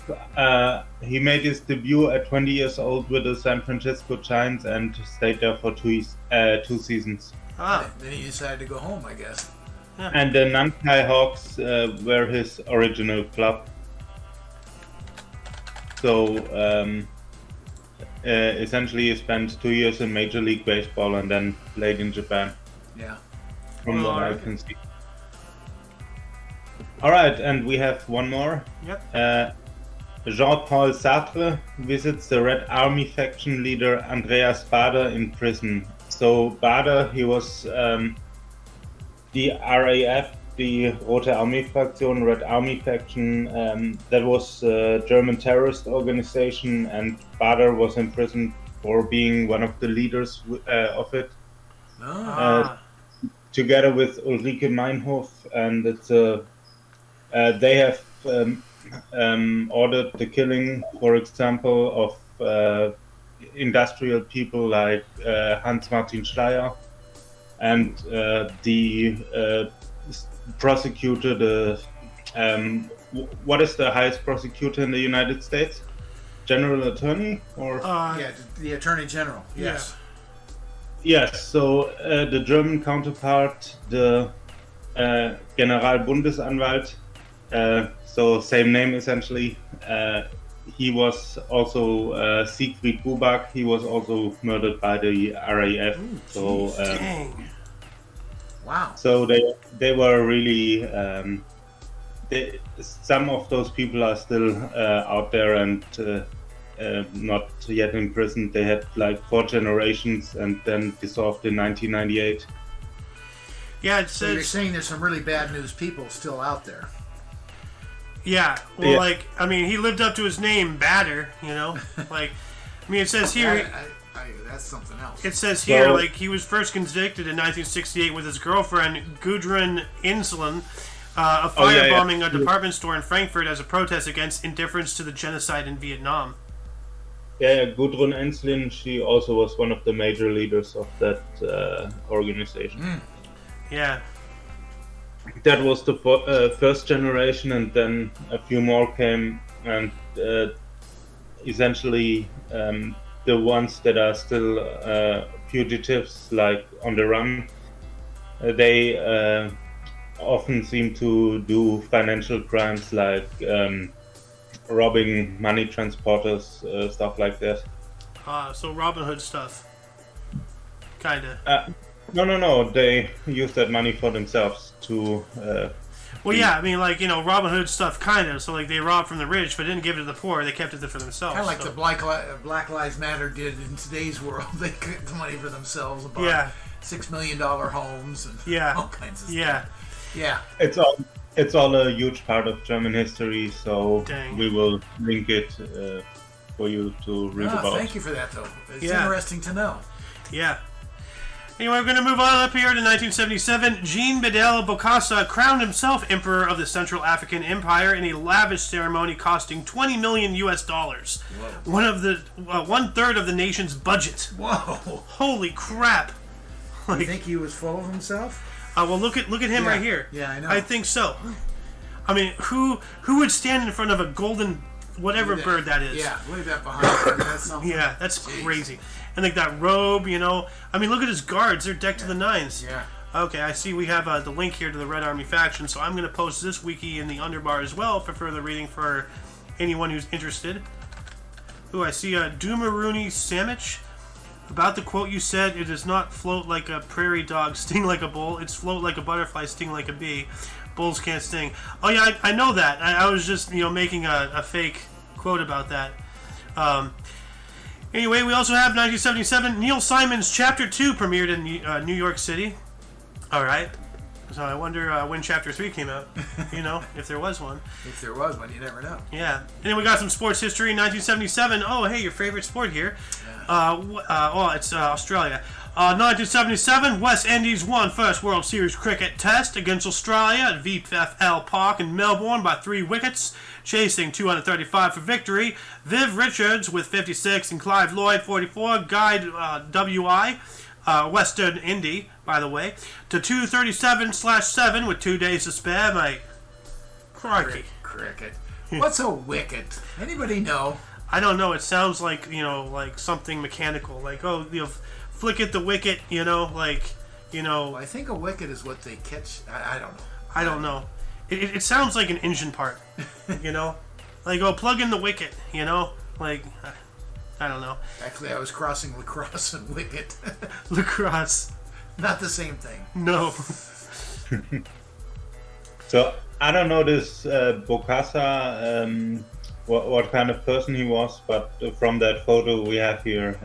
Speaker 3: he made his debut at 20 years old with the San Francisco Giants and stayed there for two seasons.
Speaker 1: Ah,
Speaker 2: Then he decided to go home, I guess.
Speaker 3: And the Nankai Hawks were his original club. So essentially he spent 2 years in Major League Baseball and then played in Japan.
Speaker 2: Yeah.
Speaker 3: From what I can see. All right, and we have one more.
Speaker 1: Yep.
Speaker 3: Jean-Paul Sartre visits the Red Army faction leader Andreas Baader in prison. So Baader, he was the RAF, the Rote Armee-Fraktion, Red Army faction, that was a German terrorist organization, and Baader was imprisoned for being one of the leaders of it. Together with Ulrike Meinhof, and it's they have ordered the killing, for example, of industrial people like Hans Martin Schleyer, and the prosecutor, what is the highest prosecutor in the United States? General Attorney, or
Speaker 2: the Attorney General. Yes.
Speaker 3: Yes. So the German counterpart, the Generalbundesanwalt, so same name essentially. He was also Siegfried Buback. He was also murdered by the RAF.
Speaker 1: Ooh,
Speaker 3: so
Speaker 1: dang.
Speaker 2: Wow.
Speaker 3: So they were really. Some of those people are still out there and not yet in prison. They had like 4 generations and then dissolved in 1998.
Speaker 1: Yeah, it
Speaker 2: So you're
Speaker 1: says.
Speaker 2: saying there's some really bad news people still out there.
Speaker 1: Yeah, well,
Speaker 3: Yeah.
Speaker 1: like, I mean, he lived up to his name, Batter, you know? Like, I mean, it says here.
Speaker 2: That's something else.
Speaker 1: It says here,
Speaker 3: So-
Speaker 1: like, he was first convicted in 1968 with his girlfriend, Gudrun Inselen, of firebombing a department store in Frankfurt as a protest against indifference to the genocide in Vietnam.
Speaker 3: Yeah, Gudrun Enslin, she also was one of the major leaders of that organization.
Speaker 1: Yeah.
Speaker 3: That was the first generation, and then a few more came, and essentially the ones that are still fugitives, like on the run, they often seem to do financial crimes like robbing money transporters, stuff like that.
Speaker 1: So Robin Hood stuff. Kinda.
Speaker 3: No. They use that money for themselves to.
Speaker 1: Well, yeah, I mean, like, you know, Robin Hood stuff, kinda. So, like, they robbed from the rich, but didn't give it to the poor. They kept it for themselves.
Speaker 2: Kind of like
Speaker 1: so.
Speaker 2: the Black Lives Matter did in today's world. They kept the money for themselves, bought $6 million homes and all kinds of stuff. Yeah.
Speaker 3: It's all a huge part of German history, so
Speaker 1: Dang.
Speaker 3: we will link it for you to read about.
Speaker 2: Thank you for that, though. It's interesting to know.
Speaker 1: Yeah. Anyway, we're going to move on up here to 1977. Jean Bedel Bokassa crowned himself Emperor of the Central African Empire in a lavish ceremony costing $20 million US. One third of the nation's budget.
Speaker 2: Whoa!
Speaker 1: Holy crap!
Speaker 2: You think he was full of himself?
Speaker 1: Well, look at him right here.
Speaker 2: Yeah, I know.
Speaker 1: I think so. I mean, who would stand in front of a golden whatever bird that is?
Speaker 2: Yeah, look at that behind him. I mean, that's something.
Speaker 1: Yeah, that's crazy. And like that robe, you know. I mean, look at his guards. They're decked to the nines.
Speaker 2: Yeah.
Speaker 1: Okay, I see we have the link here to the Red Army faction, so I'm going to post this wiki in the underbar as well for further reading for anyone who's interested. Ooh, I see Doomaroonie Sandwich. About the quote you said, it does not float like a prairie dog, sting like a bull. It's float like a butterfly, sting like a bee. Bulls can't sting. Oh yeah, I know that. I was just, making a fake quote about that. Anyway, we also have 1977. Neil Simon's Chapter 2 premiered in New York City. All right. So I wonder when Chapter 3 came out. If there was one.
Speaker 2: If there was one, you never know.
Speaker 1: Yeah. And then we got some sports history in 1977. Oh, hey, your favorite sport here. It's Australia. 1977, West Indies won first World Series cricket test against Australia at VFL Park in Melbourne by 3 wickets, chasing 235 for victory. Viv Richards with 56 and Clive Lloyd 44 guide WI, Western Indy, by the way, to 237/7 with 2 days to spare, mate. Crikey.
Speaker 2: Cricket. What's a wicket? Anybody know?
Speaker 1: I don't know. It sounds like, like something mechanical. Like, flick at the wicket,
Speaker 2: Well, I think a wicket is what they catch. I don't know.
Speaker 1: I don't know. It sounds like an engine part, Like, plug in the wicket, Like, I don't know.
Speaker 2: Actually, I was crossing lacrosse and wicket.
Speaker 1: Lacrosse.
Speaker 2: Not the same thing.
Speaker 1: No.
Speaker 3: So I don't know this Bokassa what kind of person he was, but from that photo we have here,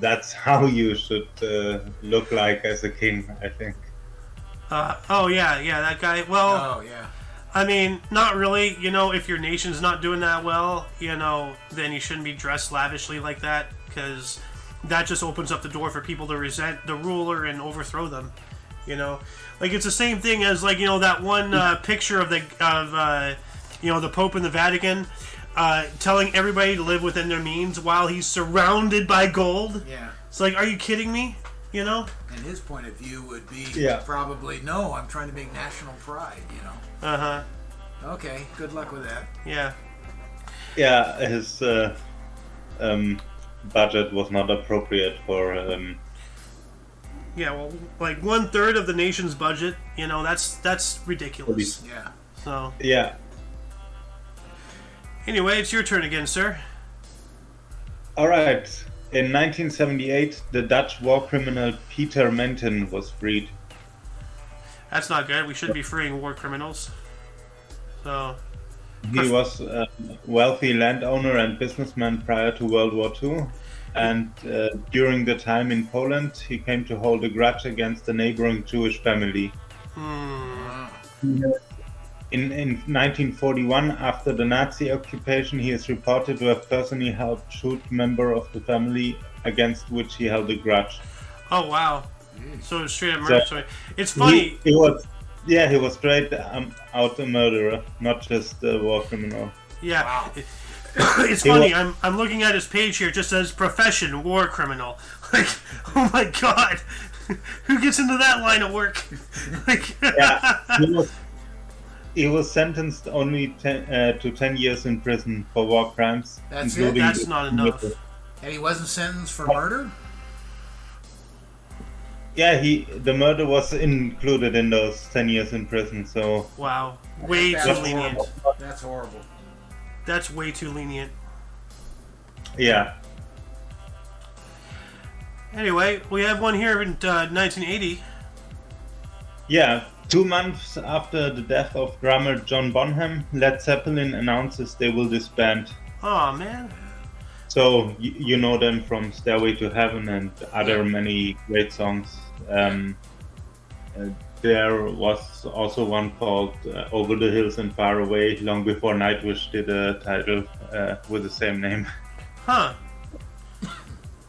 Speaker 3: that's how you should look like as a king, I think.
Speaker 1: Oh yeah, that guy. Well,
Speaker 2: Oh yeah.
Speaker 1: I mean, not really. You know, if your nation's not doing that well, you know, then you shouldn't be dressed lavishly like that, because that just opens up the door for people to resent the ruler and overthrow them. You know, like it's the same thing as like, you know, that one picture of the Pope in the Vatican telling everybody to live within their means while he's surrounded by gold.
Speaker 2: Yeah.
Speaker 1: It's like, are you kidding me? You know?
Speaker 2: And his point of view would be
Speaker 3: Yeah.
Speaker 2: probably, no, I'm trying to make national pride, you know.
Speaker 1: Uh-huh.
Speaker 2: Okay, good luck with that.
Speaker 1: Yeah.
Speaker 3: Yeah, his budget was not appropriate for.
Speaker 1: Yeah, well, like 1/3 of the nation's budget, you know, that's ridiculous.
Speaker 2: Yeah.
Speaker 1: So,
Speaker 3: Yeah.
Speaker 1: anyway, it's your turn again, sir.
Speaker 3: All right. In 1978, the Dutch war criminal Peter Menton was freed.
Speaker 1: That's not good. We should be freeing war criminals. So,
Speaker 3: He was a wealthy landowner and businessman prior to World War II, and during the time in Poland, he came to hold a grudge against a neighboring Jewish family. In 1941, after the Nazi occupation, he is reported to have personally helped shoot a member of the family against which he held a grudge.
Speaker 1: oh wow. So straight up murder. So, it's funny.
Speaker 3: He was straight out a murderer, not just a war criminal.
Speaker 1: Yeah.
Speaker 2: Wow.
Speaker 1: It's funny. I'm looking at his page here. It just says profession war criminal. Like, oh my god, who gets into that line of work? Like,
Speaker 3: Yeah, he was sentenced only to 10 years in prison for war crimes.
Speaker 2: That's it?
Speaker 3: including
Speaker 1: That's not enough.
Speaker 2: And he wasn't sentenced for murder?
Speaker 3: Yeah, the murder was included in those 10 years in prison. So
Speaker 1: wow, way
Speaker 2: That's
Speaker 1: too
Speaker 2: horrible.
Speaker 1: lenient.
Speaker 2: That's horrible.
Speaker 1: That's way too lenient.
Speaker 3: yeah,
Speaker 1: Anyway, we have one here in 1980.
Speaker 3: yeah. 2 months after the death of drummer John Bonham, Led Zeppelin announces they will disband.
Speaker 1: Oh man.
Speaker 3: So you know them from Stairway to Heaven and other many great songs. There was also one called Over the Hills and Far Away, long before Nightwish did a title with the same name.
Speaker 1: Huh.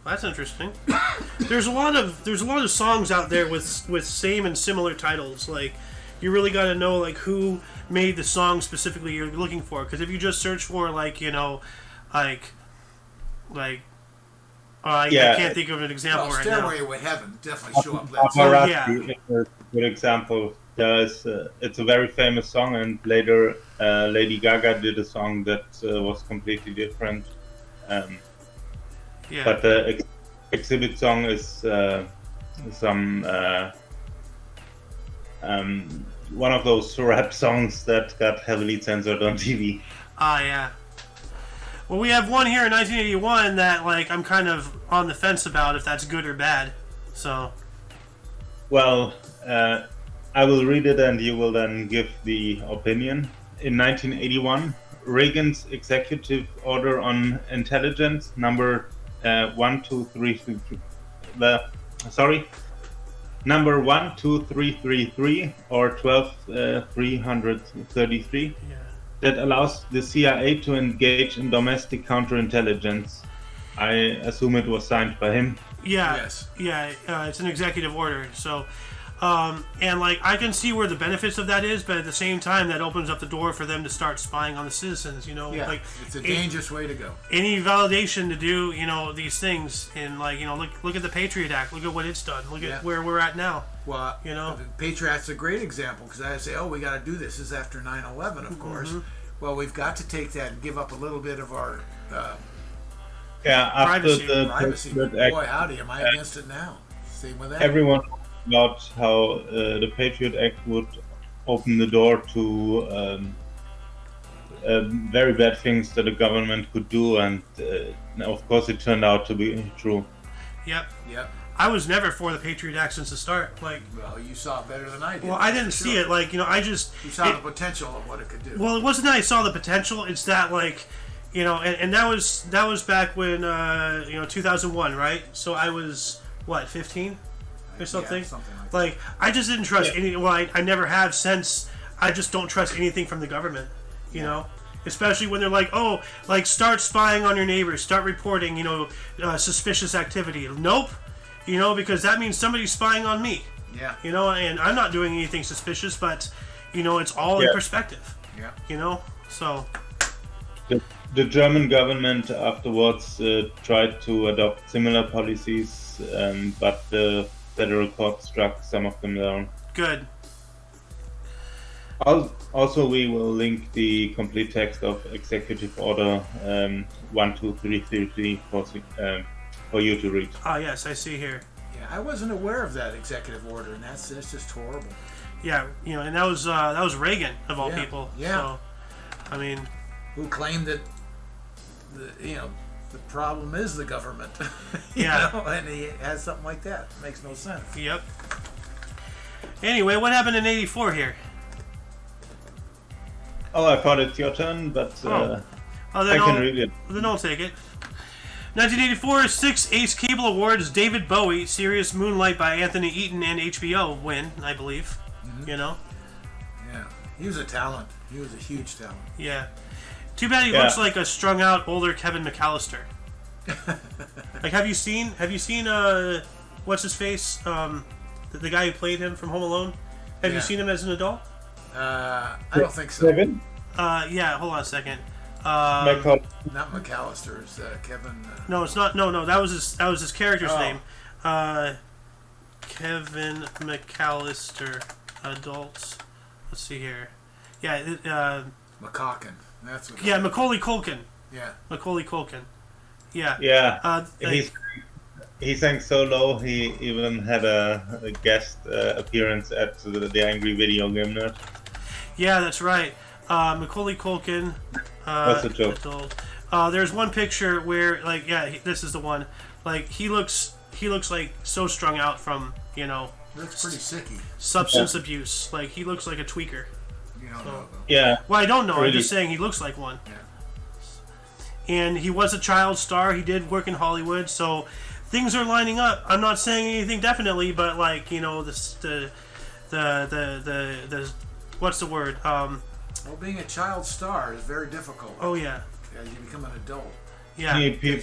Speaker 1: That's interesting. There's a lot of songs out there with same and similar titles. Like, you really got to know like who made the song specifically you're looking for. Because if you just search for like, you know, I can't think of an example
Speaker 2: Well,
Speaker 1: right now.
Speaker 2: Stairway to Heaven definitely show up.
Speaker 3: Paparazzi is a good example. It's a very famous song, and later Lady Gaga did a song that was completely different.
Speaker 1: Yeah.
Speaker 3: But the exhibit song is some one of those rap songs that got heavily censored on TV.
Speaker 1: Ah, yeah. Well, we have one here in 1981 that like I'm kind of on the fence about if that's good or bad. So.
Speaker 3: Well, I will read it and you will then give the opinion. In 1981, Reagan's Executive Order on Intelligence number 12333 or 12333 that allows the CIA to engage in domestic counterintelligence. I assume it was signed by him.
Speaker 1: Yeah,
Speaker 2: Yes.
Speaker 1: yeah, it's an executive order. So, and like I can see where the benefits of that is, but at the same time, that opens up the door for them to start spying on the citizens. You know,
Speaker 2: Yeah,
Speaker 1: like
Speaker 2: it's a dangerous way to go.
Speaker 1: any validation to do, you know, these things, and like, you know, look at the Patriot Act. Look at what it's done. Look at where we're at now.
Speaker 2: Well,
Speaker 1: You know?
Speaker 2: the Patriot Act's a great example because I say, oh, we got to do this. This is after 9/11, of course. Well, we've got to take that and give up a little bit of our
Speaker 3: Yeah, after
Speaker 1: Privacy.
Speaker 3: the
Speaker 2: privacy.
Speaker 3: Patriot Act,
Speaker 2: Boy, howdy, am I against it now? Same with that.
Speaker 3: everyone about how the Patriot Act would open the door to very bad things that the government could do, and of course it turned out to be true.
Speaker 1: Yep.
Speaker 2: Yep.
Speaker 1: I was never for the Patriot Act since the start. Like,
Speaker 2: Well, you saw it better than I did.
Speaker 1: well, I didn't
Speaker 2: for
Speaker 1: see
Speaker 2: sure.
Speaker 1: it. Like, you know, I just
Speaker 2: You saw the potential of what it could do.
Speaker 1: Well, it wasn't that I saw the potential. It's that, like, You know, and that was back when 2001, right? So I was what, 15 or something?
Speaker 2: Yeah, something like that.
Speaker 1: Like, I just didn't trust any. Well, I never have since. I just don't trust anything from the government. You know, especially when they're like, oh, like start spying on your neighbors, start reporting, suspicious activity. Nope. You know, because that means somebody's spying on me.
Speaker 2: Yeah.
Speaker 1: You know, and I'm not doing anything suspicious, but it's all in perspective.
Speaker 2: Yeah.
Speaker 1: You know, so.
Speaker 3: The German government afterwards tried to adopt similar policies, but the federal court struck some of them down.
Speaker 1: Good.
Speaker 3: Also, we will link the complete text of Executive Order 12333 for you to read.
Speaker 1: Ah, yes, I see here.
Speaker 2: Yeah, I wasn't aware of that executive order, and that's just horrible.
Speaker 1: Yeah, and that was Reagan of all people.
Speaker 2: Yeah.
Speaker 1: So, I mean,
Speaker 2: who claimed that the problem is the government. And he has something like that. It makes no sense.
Speaker 1: Yep. Anyway, what happened in '84 here?
Speaker 3: Oh, I thought it's your turn, but I can read it.
Speaker 1: Then I'll take it. 1984, 6 Ace Cable Awards, David Bowie, Serious Moonlight by Anthony Eaton and HBO win, I believe.
Speaker 2: Mm-hmm.
Speaker 1: Yeah,
Speaker 2: he was a talent. He was a huge talent.
Speaker 1: Yeah. Too bad he looks like a strung out older Kevin McAllister. Like, have you seen what's his face? The guy who played him from Home Alone? Have you seen him as an adult?
Speaker 2: I don't think so.
Speaker 3: Kevin?
Speaker 1: Yeah, hold on a second.
Speaker 2: Not McAllister. It's Kevin.
Speaker 1: No, it's not. No, that was his character's name. Kevin McAllister, adults. Let's see here. Yeah,
Speaker 2: McCaulkin. That's what.
Speaker 1: Yeah, Macaulay Culkin.
Speaker 2: Yeah.
Speaker 1: Macaulay Culkin. Yeah.
Speaker 3: Yeah. He sang solo. He even had a guest appearance at the Angry Video Game Nerd.
Speaker 1: Yeah, that's right. Macaulay Culkin.
Speaker 3: That's a joke.
Speaker 1: There's one picture where, like, this is the one. Like, he looks like so strung out from,
Speaker 2: looks pretty sicky.
Speaker 1: Substance abuse. Like, he looks like a tweaker.
Speaker 2: You don't know.
Speaker 3: Yeah.
Speaker 1: Well, I don't know.
Speaker 3: Really?
Speaker 1: I'm just saying he looks like one.
Speaker 2: Yeah.
Speaker 1: And he was a child star. He did work in Hollywood, so things are lining up. I'm not saying anything definitely, but like the what's the word?
Speaker 2: Well, being a child star is very difficult.
Speaker 1: Oh yeah.
Speaker 2: As you become an adult.
Speaker 1: Yeah.
Speaker 3: People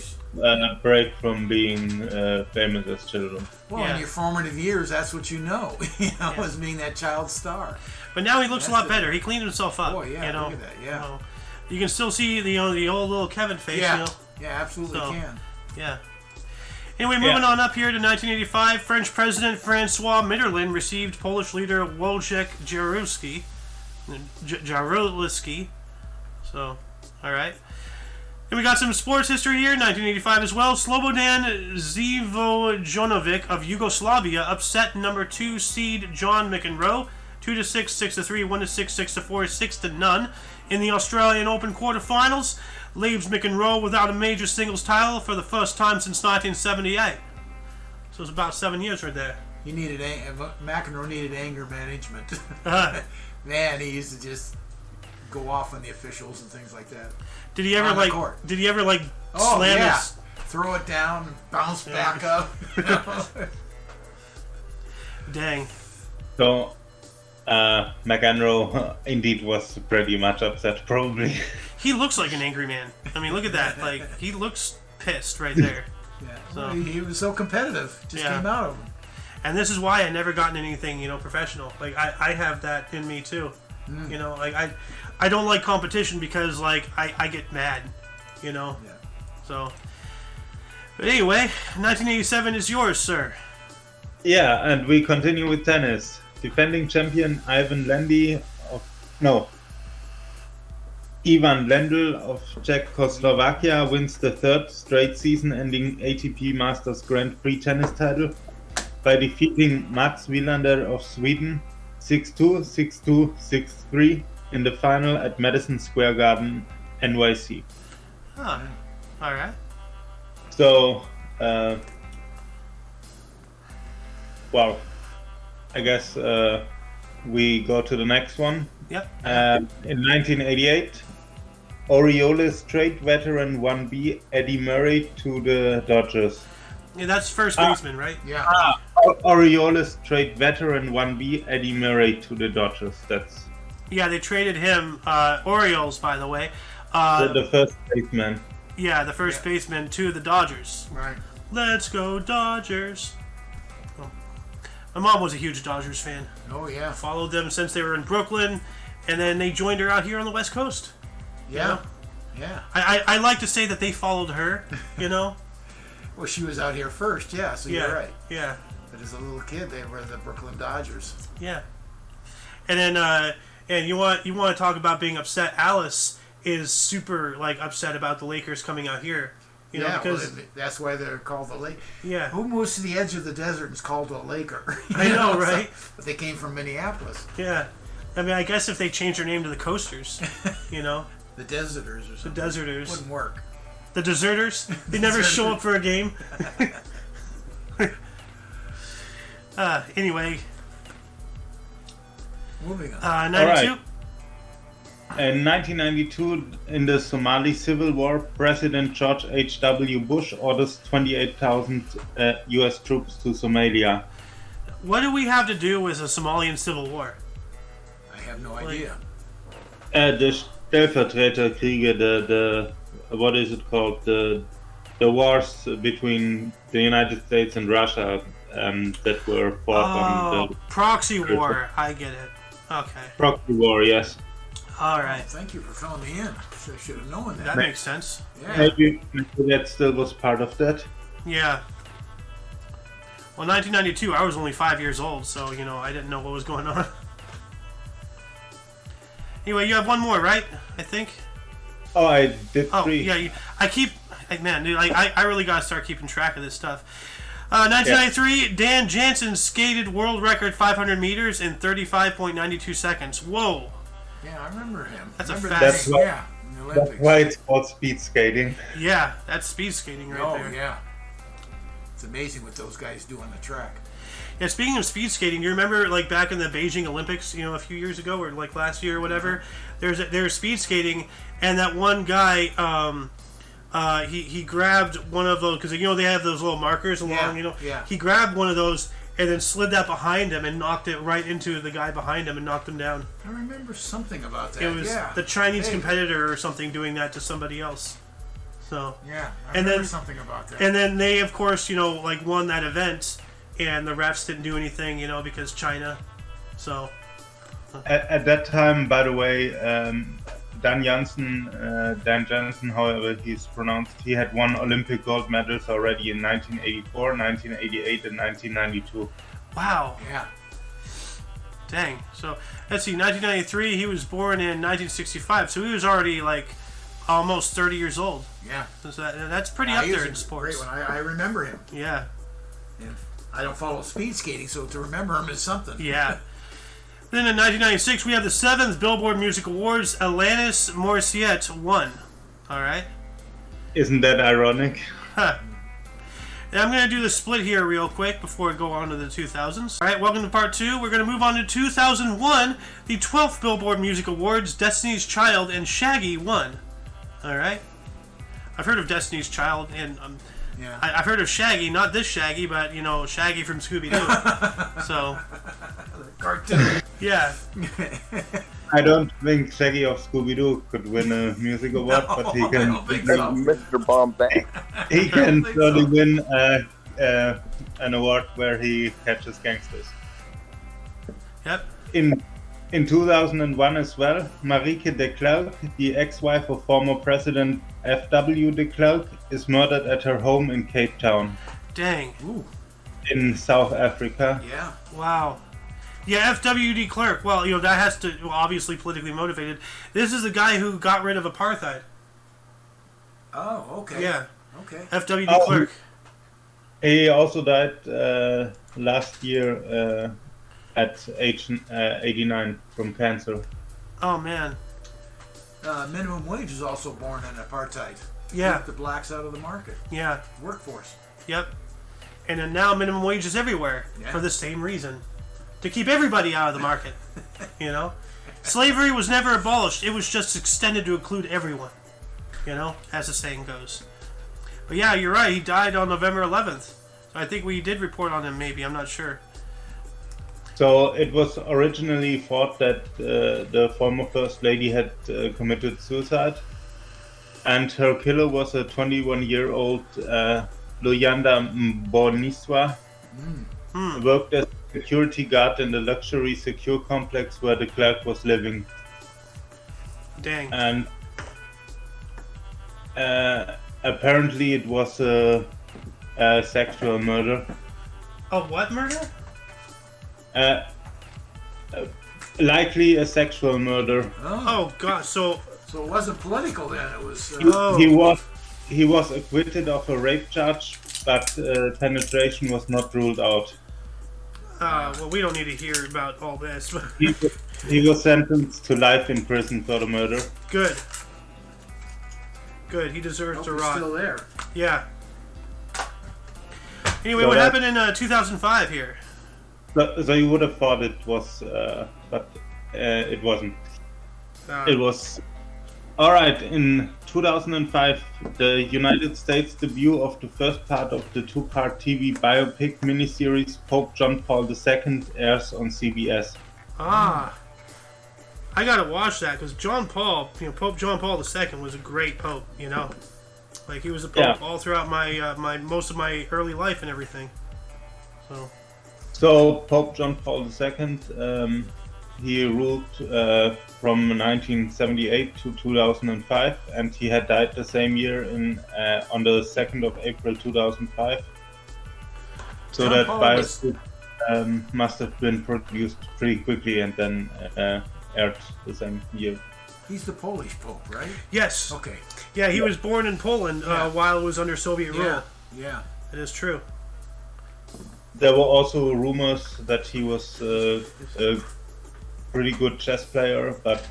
Speaker 3: break from being famous as children.
Speaker 2: Well, in your formative years, that's what you know. As being that child star.
Speaker 1: But now he looks a lot better. He cleaned himself up.
Speaker 2: Oh yeah, look at that. Yeah.
Speaker 1: You can still see the old little Kevin face.
Speaker 2: Yeah. Yeah, absolutely can.
Speaker 1: Yeah. Anyway, moving on up here to 1985, French President Francois Mitterrand received Polish leader Wojciech Jaruzelski. So, all right. And we got some sports history here, 1985 as well. Slobodan Zvojonovic of Yugoslavia upset number 2 seed John McEnroe, 2-6, 6-3, 1-6, 6-4, 6-0 in the Australian Open quarterfinals. Leaves McEnroe without a major singles title for the first time since 1978. So it's about 7 years right there.
Speaker 2: McEnroe needed anger management. Man, he used to just go off on the officials and things like that.
Speaker 1: Did he ever slam his...
Speaker 2: Throw it down, bounce back up.
Speaker 1: Dang.
Speaker 3: So, McEnroe indeed was pretty much upset, probably.
Speaker 1: He looks like an angry man. I mean, look at that. Like, he looks pissed right there.
Speaker 2: Yeah.
Speaker 1: So,
Speaker 2: well, he was so competitive. Just came out of him.
Speaker 1: And this is why I never gotten anything, professional. Like, I have that in me, too. Like, I don't like competition because, like, I get mad, Yeah. So, but anyway, 1987 is yours, sir.
Speaker 3: Yeah, and we continue with tennis. Defending champion Ivan Lendl of Czechoslovakia wins the third straight season-ending ATP Masters Grand Prix tennis title by defeating Mats Wilander of Sweden 6-2, 6-2, 6-3 in the final at Madison Square Garden, NYC.
Speaker 1: Oh, all right.
Speaker 3: So, wow. I guess we go to the next one.
Speaker 1: Yep.
Speaker 3: In 1988, Orioles trade veteran 1B Eddie Murray to the Dodgers.
Speaker 1: Yeah, that's first baseman, right?
Speaker 2: Yeah.
Speaker 3: Orioles trade veteran 1B Eddie Murray to the Dodgers. That's
Speaker 1: Yeah, they traded him, Orioles, by the way.
Speaker 3: the first baseman.
Speaker 1: Yeah, the first baseman to the Dodgers.
Speaker 2: Right.
Speaker 1: Let's go Dodgers. Oh. My mom was a huge Dodgers fan.
Speaker 2: Oh yeah.
Speaker 1: Followed them since they were in Brooklyn, and then they joined her out here on the West Coast.
Speaker 2: Yeah. Yeah.
Speaker 1: I like to say that they followed her, you know?
Speaker 2: Well, she was out here first, yeah, so
Speaker 1: Yeah.
Speaker 2: you're right.
Speaker 1: Yeah.
Speaker 2: But as a little kid, they were the Brooklyn Dodgers.
Speaker 1: Yeah. And then, and you want to talk about being upset. Alice is super, like, upset about the Lakers coming out here. You know, because
Speaker 2: that's why they're called the Lake.
Speaker 1: Yeah.
Speaker 2: Who moves to the edge of the desert and is called a Laker?
Speaker 1: I know, right?
Speaker 2: But they came from Minneapolis.
Speaker 1: Yeah. I mean, I guess if they change their name to the Coasters, you know?
Speaker 2: The Deserters or something.
Speaker 1: The Deserters.
Speaker 2: Wouldn't work.
Speaker 1: The Deserters? They never show up for a game. Anyway.
Speaker 2: Moving on.
Speaker 1: 92?
Speaker 3: All In 1992, in the Somali Civil War, President George H.W. Bush orders 28,000 U.S. troops to Somalia.
Speaker 1: What do we have to do with the Somalian Civil War?
Speaker 2: I have no idea.
Speaker 3: The Stellvertreterkriege, the what is it called? The wars between the United States and Russia that were fought on the
Speaker 1: proxy war. I get it. Okay.
Speaker 3: proxy war. Yes.
Speaker 1: All right.
Speaker 2: Thank you for filling me in. I should have known that.
Speaker 1: That makes sense.
Speaker 2: Yeah.
Speaker 3: Maybe that still was part of that.
Speaker 1: Yeah. Well, 1992, I was only 5 years old, so, you know, I didn't know what was going on. Anyway, you have one more, right? I think?
Speaker 3: Oh, I did
Speaker 1: Oh,
Speaker 3: three.
Speaker 1: yeah. Man, dude, I really got to start keeping track of this stuff. 1993, Dan Jansen skated world record 500 meters in 35.92 seconds. Whoa.
Speaker 2: Yeah, I remember him.
Speaker 1: That's
Speaker 2: remember
Speaker 1: a fast-
Speaker 2: that
Speaker 3: That's
Speaker 2: name,
Speaker 3: why-
Speaker 2: yeah, in the
Speaker 3: That's
Speaker 2: Olympics.
Speaker 3: why it's called speed skating.
Speaker 1: Yeah, that's speed skating right
Speaker 2: Oh,
Speaker 1: there.
Speaker 2: yeah. It's amazing what those guys do on the track.
Speaker 1: Yeah, speaking of speed skating, do you remember like back in the Beijing Olympics, you know, a few years ago or like last year or whatever? There's speed skating, and that one guy, he grabbed one of those because you know they have those little markers along,
Speaker 2: Yeah,
Speaker 1: you know.
Speaker 2: yeah.
Speaker 1: He grabbed one of those and then slid that behind him and knocked it right into the guy behind him and knocked him down.
Speaker 2: I remember something about that.
Speaker 1: It was
Speaker 2: yeah.
Speaker 1: the Chinese
Speaker 2: Hey,
Speaker 1: competitor or something doing that to somebody else. So.
Speaker 2: Yeah, I
Speaker 1: And
Speaker 2: remember
Speaker 1: then-
Speaker 2: something about that.
Speaker 1: And then they, of course, you know, like won that event, and the refs didn't do anything, you know, because China. So,
Speaker 3: At that time, by the way, Dan Jansen, however he's pronounced, he had won Olympic gold medals already in 1984, 1988, and 1992.
Speaker 1: wow,
Speaker 2: Yeah.
Speaker 1: dang. So, let's see, 1993, he was born in 1965, so he was already like almost 30 years old.
Speaker 2: Yeah.
Speaker 1: So that's pretty
Speaker 2: Yeah,
Speaker 1: up
Speaker 2: he was
Speaker 1: there
Speaker 2: a
Speaker 1: in sports.
Speaker 2: Great one. I remember him.
Speaker 1: Yeah,
Speaker 2: And I don't follow speed skating, so to remember him is something.
Speaker 1: yeah. Then in 1996, we have the 7th Billboard Music Awards. Alanis Morissette won. All right.
Speaker 3: Isn't that ironic?
Speaker 1: Huh. And I'm going to do the split here real quick before we go on to the 2000s. All right, welcome to part 2. We're going to move on to 2001, the 12th Billboard Music Awards. Destiny's Child and Shaggy won. All right. I've heard of Destiny's Child, and
Speaker 2: Yeah.
Speaker 1: I've heard of Shaggy, not this Shaggy, but, you know, Shaggy from Scooby-Doo. So,
Speaker 2: Cartoon.
Speaker 1: yeah.
Speaker 3: I don't think Shaggy of Scooby-Doo could win a music award, but he
Speaker 2: I
Speaker 3: can.
Speaker 2: don't think so.
Speaker 4: Mr. Bombay.
Speaker 3: He
Speaker 2: I
Speaker 3: can
Speaker 2: don't think
Speaker 3: surely
Speaker 2: so.
Speaker 3: win an award where he catches gangsters.
Speaker 1: Yep.
Speaker 3: In 2001 as well, Marieke de Klerk, the ex-wife of former President F.W. de Klerk, is murdered at her home in Cape Town,
Speaker 1: Dang.
Speaker 2: Ooh.
Speaker 3: in South Africa.
Speaker 2: Yeah.
Speaker 1: Wow. Yeah, FWD Clerk. Well, you know, that has to, well, obviously politically motivated. This is the guy who got rid of apartheid.
Speaker 2: Oh, okay.
Speaker 1: Yeah.
Speaker 2: Okay.
Speaker 1: FWD
Speaker 3: Oh,
Speaker 1: Clerk.
Speaker 3: He also died last year at age 89 from cancer.
Speaker 1: Oh, man.
Speaker 2: Minimum wage is also born in apartheid.
Speaker 1: Yeah.
Speaker 2: Keep the blacks out of the market.
Speaker 1: Yeah.
Speaker 2: Workforce.
Speaker 1: Yep. And then now minimum wage is everywhere
Speaker 2: Yeah.
Speaker 1: for the same reason. To keep everybody out of the market. You know? Slavery was never abolished. It was just extended to include everyone. You know, as the saying goes. But yeah, you're right. He died on November 11th. So I think we did report on him, maybe. I'm not sure.
Speaker 3: So it was originally thought that the former First Lady had committed suicide. And her killer was a 21-year-old Luyanda Mboniswa. Worked as a security guard in the luxury secure complex where the clerk was living.
Speaker 1: Dang.
Speaker 3: And apparently it was a sexual murder.
Speaker 1: A what murder?
Speaker 3: Likely a sexual murder.
Speaker 1: Oh God! So
Speaker 2: it wasn't political then. It was.
Speaker 3: He was acquitted of a rape charge, but penetration was not ruled out.
Speaker 1: Well, we don't need to hear about all this.
Speaker 3: He was sentenced to life in prison for the murder.
Speaker 1: Good. Good. He deserves to rot.
Speaker 2: Still there.
Speaker 1: Yeah. Anyway,
Speaker 3: So
Speaker 1: what
Speaker 3: that-
Speaker 1: happened in 2005 here?
Speaker 3: So you would have thought it was, but it wasn't. It was. Alright, in 2005, the United States debut of the first part of the two-part TV biopic miniseries Pope John Paul II airs on CBS.
Speaker 1: I gotta watch that because John Paul, Pope John Paul II was a great pope. Like he was a pope all throughout my most of my early life and everything.
Speaker 3: So Pope John Paul II, he ruled from 1978 to 2005, and he had died the same year on the 2nd of April 2005. So
Speaker 2: John
Speaker 3: that
Speaker 2: Paul
Speaker 3: biopic must have been produced pretty quickly and then aired the same year.
Speaker 2: He's the Polish Pope, right?
Speaker 1: Yes.
Speaker 2: Okay.
Speaker 1: Yeah, he was born in Poland while it was under Soviet rule.
Speaker 2: Yeah.
Speaker 1: It is true.
Speaker 3: There were also rumors that he was a pretty good chess player, but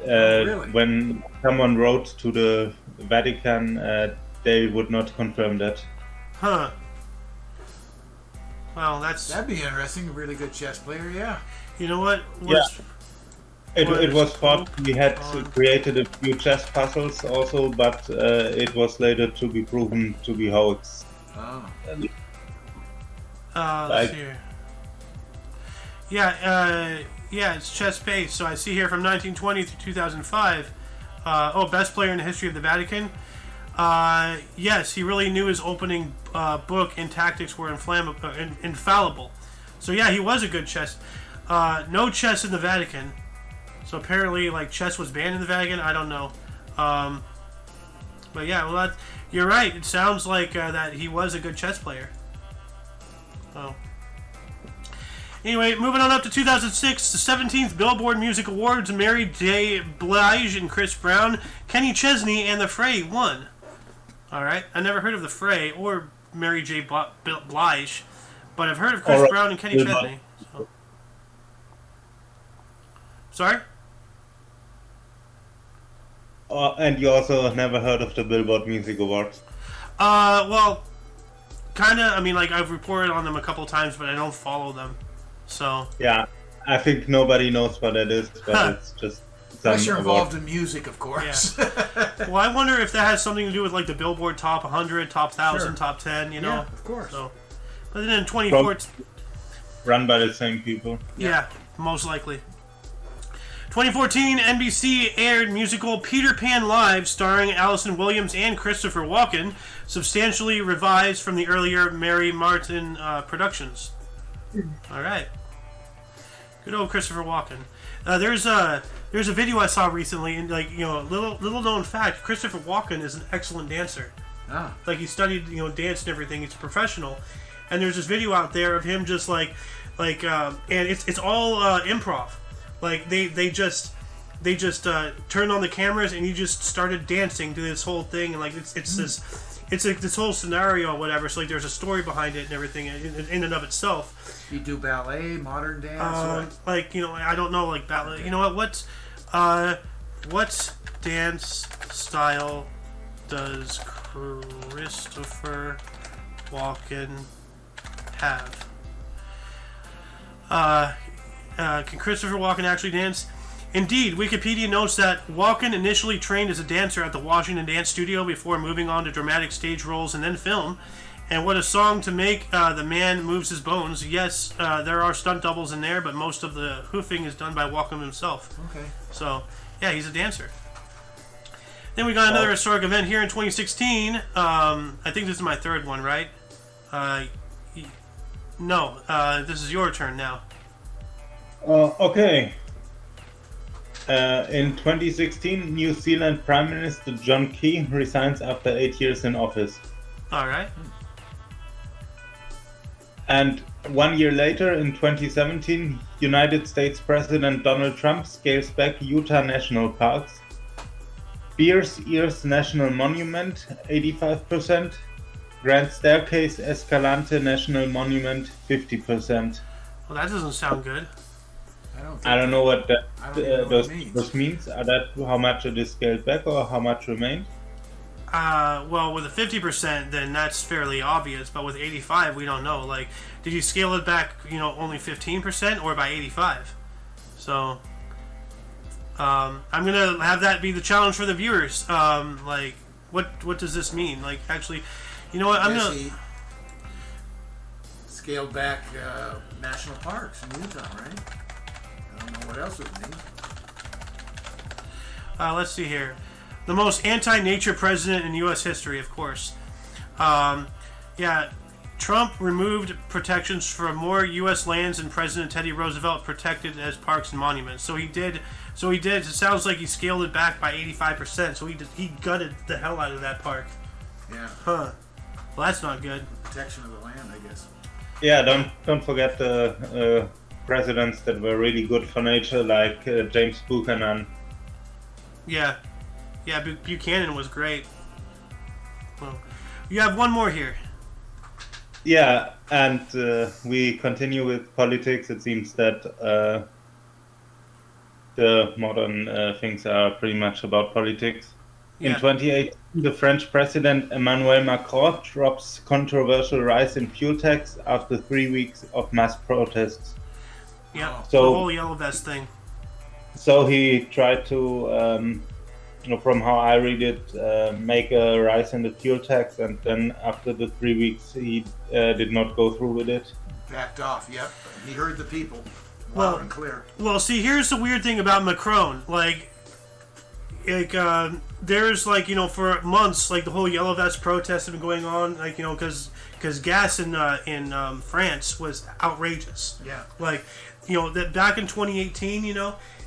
Speaker 2: Really?
Speaker 3: when someone wrote to the Vatican, they would not confirm that.
Speaker 1: Huh. Well,
Speaker 2: That'd be interesting. A really good chess player, yeah.
Speaker 1: You know what?
Speaker 3: It was thought he had created a few chess puzzles also, but it was later to be proven to be hoax.
Speaker 2: Oh.
Speaker 1: Let's see here. Yeah, it's chess-based. So I see here from 1920 through 2005. Best player in the history of the Vatican. Yes, he really knew his opening book and tactics were infallible. So yeah, he was a good chess. No chess in the Vatican. So apparently, like, chess was banned in the Vatican. I don't know. But yeah, well, you're right. It sounds like that he was a good chess player. Oh. Anyway, moving on up to 2006, the 17th Billboard Music Awards, Mary J. Blige and Chris Brown, Kenny Chesney, and The Fray won. Alright, I never heard of The Fray or Mary J. Blige, but I've heard of Chris Brown and Kenny Chesney. So. Sorry?
Speaker 3: And you also never heard of the Billboard Music Awards?
Speaker 1: Well, kind of. I mean, like, I've reported on them a couple times, but I don't follow them. So.
Speaker 3: Yeah, I think nobody knows what it is, but it's just
Speaker 2: Unless you're involved in music, of course.
Speaker 1: Yeah. Well, I wonder if that has something to do with, like, the Billboard Top 100, Top 1000,
Speaker 2: Sure.
Speaker 1: Top 10, you know?
Speaker 2: Yeah, of course.
Speaker 1: So. But then in 2014...
Speaker 3: Run by the same people.
Speaker 1: Yeah, most likely. 2014, NBC aired musical Peter Pan Live starring Allison Williams and Christopher Walken, substantially revised from the earlier Mary Martin productions. All right. Good old Christopher Walken. There's a video I saw recently, and little known fact, Christopher Walken is an excellent dancer.
Speaker 2: Ah.
Speaker 1: Like, he studied dance and everything. He's a professional, and there's this video out there of him just and it's all improv. Like they just turned on the cameras and he just started dancing to this whole thing, and like it's this whole scenario or whatever. So like there's a story behind it and everything in and of itself.
Speaker 2: You do ballet, modern dance.
Speaker 1: I don't know, like ballet. You know what what dance style does Christopher Walken have? Can Christopher Walken actually dance? Indeed, Wikipedia notes that Walken initially trained as a dancer at the Washington Dance Studio before moving on to dramatic stage roles and then film. And what a song to make The Man Moves His Bones. Yes, there are stunt doubles in there, but most of the hoofing is done by Walken himself.
Speaker 2: Okay.
Speaker 1: So, yeah, he's a dancer. Then we got another historic event here in 2016. I think this is my third one, right? No, this is your turn now.
Speaker 3: Okay. In 2016, New Zealand Prime Minister John Key resigns after 8 years in office.
Speaker 1: All right.
Speaker 3: And 1 year later, in 2017, United States President Donald Trump scales back Utah National Parks. Bears Ears National Monument, 85%. Grand Staircase Escalante National Monument, 50%.
Speaker 1: Well, that doesn't sound good.
Speaker 3: I don't know what that
Speaker 2: those
Speaker 3: means. Are that how much it is scaled back or how much remained?
Speaker 1: Well, with a 50%, then that's fairly obvious. But with 85, we don't know. Like, did you scale it back, only 15% or by 85? So, I'm gonna have that be the challenge for the viewers. Like, what does this mean? Like, actually, you know what? I'm gonna
Speaker 2: scaled back national parks in Utah, right? I don't know what else it means.
Speaker 1: Let's see here. The most anti-nature president in U.S. history, of course. Yeah, Trump removed protections for more U.S. lands than President Teddy Roosevelt protected as parks and monuments. So he did. It sounds like he scaled it back by 85%. So he gutted the hell out of that park.
Speaker 2: Yeah.
Speaker 1: Huh. Well, that's not good.
Speaker 2: Protection of the land, I guess.
Speaker 3: Yeah, don't forget the presidents that were really good for nature, like James Buchanan.
Speaker 1: Yeah. Yeah, Buchanan was great. Well, you have one more here.
Speaker 3: Yeah, and we continue with politics. It seems that the modern things are pretty much about politics.
Speaker 1: Yeah.
Speaker 3: In 2018, the French president Emmanuel Macron drops controversial rise in fuel tax after 3 weeks of mass protests.
Speaker 1: Yeah,
Speaker 3: So-
Speaker 1: the whole yellow vest thing.
Speaker 3: So he tried to, from how I read it, make a rise in the fuel tax, and then after the 3 weeks, he did not go through with it.
Speaker 2: Backed off, yep. He heard the people
Speaker 1: Well-
Speaker 2: loud and clear.
Speaker 1: Well, see, here's the weird thing about Macron. Like there's for months, like the whole yellow vest protests have been going on, because gas in France was outrageous.
Speaker 2: Yeah.
Speaker 1: That back in 2018,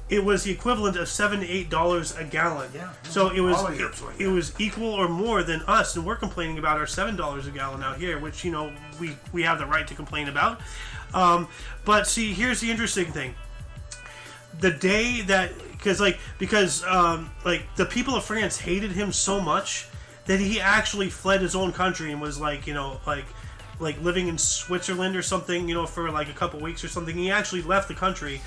Speaker 1: it was the equivalent of $7 to $8 a gallon.
Speaker 2: Yeah.
Speaker 1: So it
Speaker 2: All of Europe's like
Speaker 1: it
Speaker 2: that.
Speaker 1: was equal or more than us, and we're complaining about our $7 a gallon out here, which we have the right to complain about. But see, here's the interesting thing. The day that because the people of France hated him so much that he actually fled his own country and was like living in Switzerland or something, for like a couple weeks or something. He actually left the country.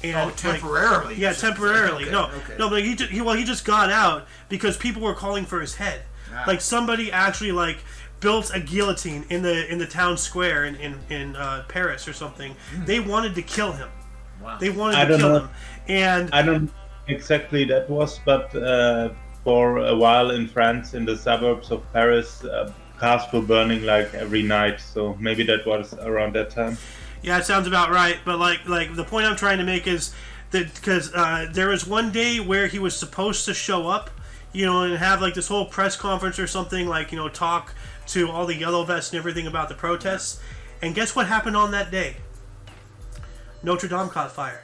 Speaker 1: And
Speaker 2: temporarily.
Speaker 1: Yeah, temporarily.
Speaker 2: Okay.
Speaker 1: No, but he just got out because people were calling for his head.
Speaker 2: Ah.
Speaker 1: Like somebody actually built a guillotine in the town square in Paris or something. They wanted to kill him.
Speaker 2: Wow.
Speaker 1: They wanted
Speaker 3: I
Speaker 1: to
Speaker 3: don't
Speaker 1: kill
Speaker 3: know.
Speaker 1: him. And
Speaker 3: I don't know exactly that was, but for a while in France, in the suburbs of Paris, cars were burning like every night. So maybe that was around that time.
Speaker 1: yeah, it sounds about right. But like the point I'm trying to make is that because there was one day where he was supposed to show up, and have this whole press conference or something, talk to all the yellow vests and everything about the protests. And guess what happened on that day? Notre Dame caught fire.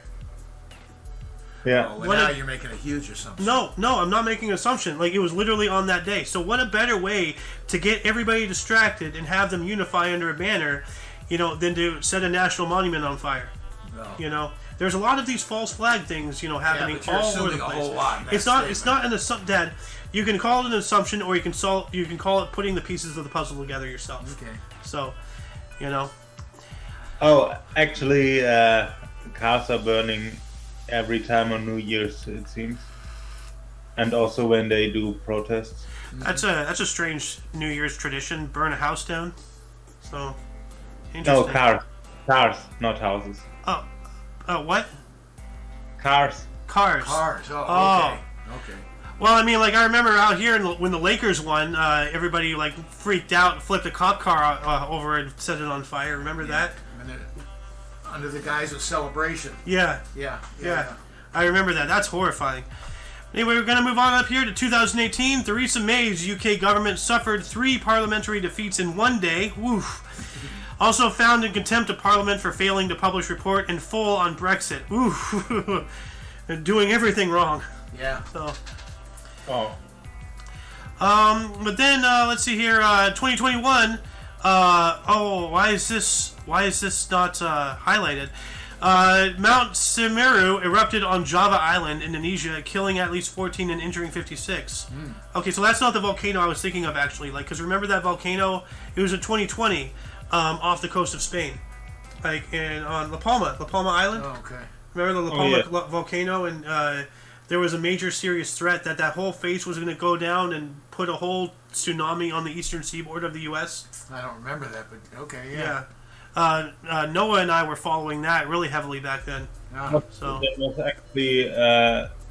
Speaker 3: Yeah.
Speaker 2: Oh, well,
Speaker 1: What
Speaker 2: now
Speaker 1: if-
Speaker 2: you're making a huge assumption.
Speaker 1: No, I'm not making an assumption. It was literally on that day. So what a better way to get everybody distracted and have them unify under a banner, than to set a national monument on fire.
Speaker 2: No.
Speaker 1: There's a lot of these false flag things, happening
Speaker 2: but you're
Speaker 1: all over the
Speaker 2: assuming a
Speaker 1: place.
Speaker 2: whole lot in that
Speaker 1: It's not
Speaker 2: statement.
Speaker 1: an assumption, Dad. You can call it an assumption, or you can call it putting the pieces of the puzzle together yourself.
Speaker 2: Okay.
Speaker 1: So,
Speaker 3: Oh, actually, cars are burning every time on New Year's, it seems, and also when they do protests.
Speaker 1: that's a strange New Year's tradition. Burn a house down. So,
Speaker 3: No,
Speaker 1: interesting.
Speaker 3: cars, not houses.
Speaker 1: Oh, What?
Speaker 3: Cars.
Speaker 1: Cars.
Speaker 2: Cars.
Speaker 1: Oh.
Speaker 2: Okay. Okay.
Speaker 1: Well, I mean, like, I remember out here when the Lakers won, everybody, like, freaked out, flipped a cop car over and set it on fire. Remember that?
Speaker 2: And then, under the guise of celebration.
Speaker 1: Yeah.
Speaker 2: Yeah.
Speaker 1: I remember that. That's horrifying. Anyway, we're going to move on up here to 2018. Theresa May's UK government suffered 3 parliamentary defeats in one day. Woof. Also found in contempt of Parliament for failing to publish report in full on Brexit. Ooh. Doing everything wrong.
Speaker 2: Yeah.
Speaker 1: So.
Speaker 3: Oh.
Speaker 1: But then let's see here. 2021. Why is this not highlighted? Mount Semeru erupted on Java Island, Indonesia, killing at least 14 and injuring 56. Okay, so that's not the volcano I was thinking of actually. Like, because remember that volcano? It was in 2020, off the coast of Spain, like on La Palma Island.
Speaker 2: Oh, okay.
Speaker 1: Remember the La Palma volcano, and there was a major serious threat that whole face was going to go down and put a whole tsunami on the eastern seaboard of the U.S.
Speaker 2: I don't remember that, but okay,
Speaker 1: Yeah. Noah and I were following that really heavily back then. So
Speaker 3: that was actually,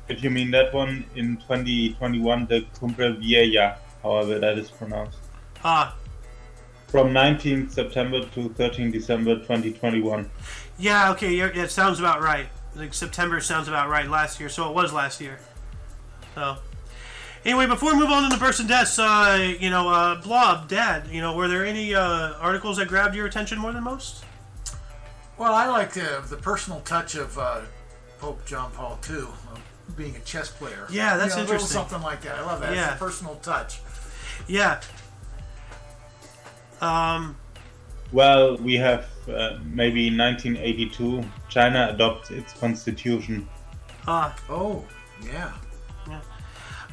Speaker 3: if you mean that one, in 2021, the Cumbre Vieja, however that is pronounced. From 19th September to 13th December 2021.
Speaker 1: Yeah, okay, it sounds about right. Like September sounds about right last year, so it was last year. So, anyway, before we move on to the births and deaths, Blob, Dad, were there any articles that grabbed your attention more than most?
Speaker 2: Well, I like the personal touch of Pope John Paul II, being a chess player.
Speaker 1: Yeah, that's
Speaker 2: a
Speaker 1: interesting.
Speaker 2: little something like that. I love that.
Speaker 1: Yeah.
Speaker 2: It's a personal touch.
Speaker 1: Yeah.
Speaker 3: Well, we have maybe 1982, China adopts its constitution.
Speaker 2: Oh, yeah.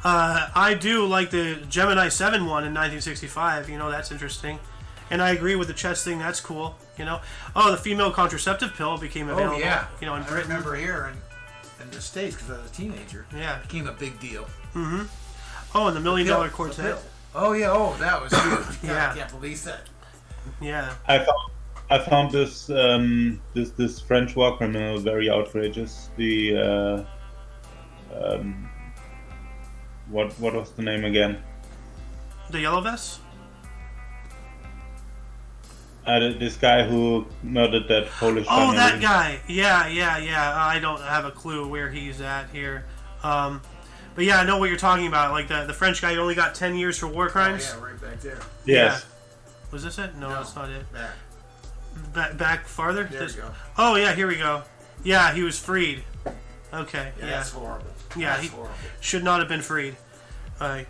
Speaker 1: I do like the Gemini 7 one in 1965. That's interesting. And I agree with the chess thing. That's cool. The female contraceptive pill became available.
Speaker 2: Oh, yeah.
Speaker 1: In
Speaker 2: I
Speaker 1: Britain.
Speaker 2: remember here in the States, because I was a teenager.
Speaker 1: Yeah.
Speaker 2: It became a big deal.
Speaker 1: Mm-hmm. Oh, and the $1 Million Quartet.
Speaker 2: Oh, yeah. Oh, that was huge.
Speaker 1: Yeah.
Speaker 2: I can't believe that.
Speaker 1: Yeah.
Speaker 3: I found this this French war criminal very outrageous. The what was the name again?
Speaker 1: The Yellow Vest?
Speaker 3: This guy who murdered that Polish
Speaker 1: Oh,
Speaker 3: family.
Speaker 1: that guy. Yeah. I don't have a clue where he's at here. But yeah, I know what you're talking about. Like the French guy who only got 10 years for war crimes.
Speaker 2: Oh, yeah, right back there.
Speaker 3: Yes.
Speaker 1: Yeah. Was this it? No, that's not it.
Speaker 2: Back.
Speaker 1: Farther?
Speaker 2: There you go.
Speaker 1: Oh, yeah, here we go. Yeah, he was freed. Okay,
Speaker 2: Yeah,
Speaker 1: yeah.
Speaker 2: that's horrible.
Speaker 1: Yeah,
Speaker 2: that's
Speaker 1: he
Speaker 2: horrible.
Speaker 1: should not have been freed. But,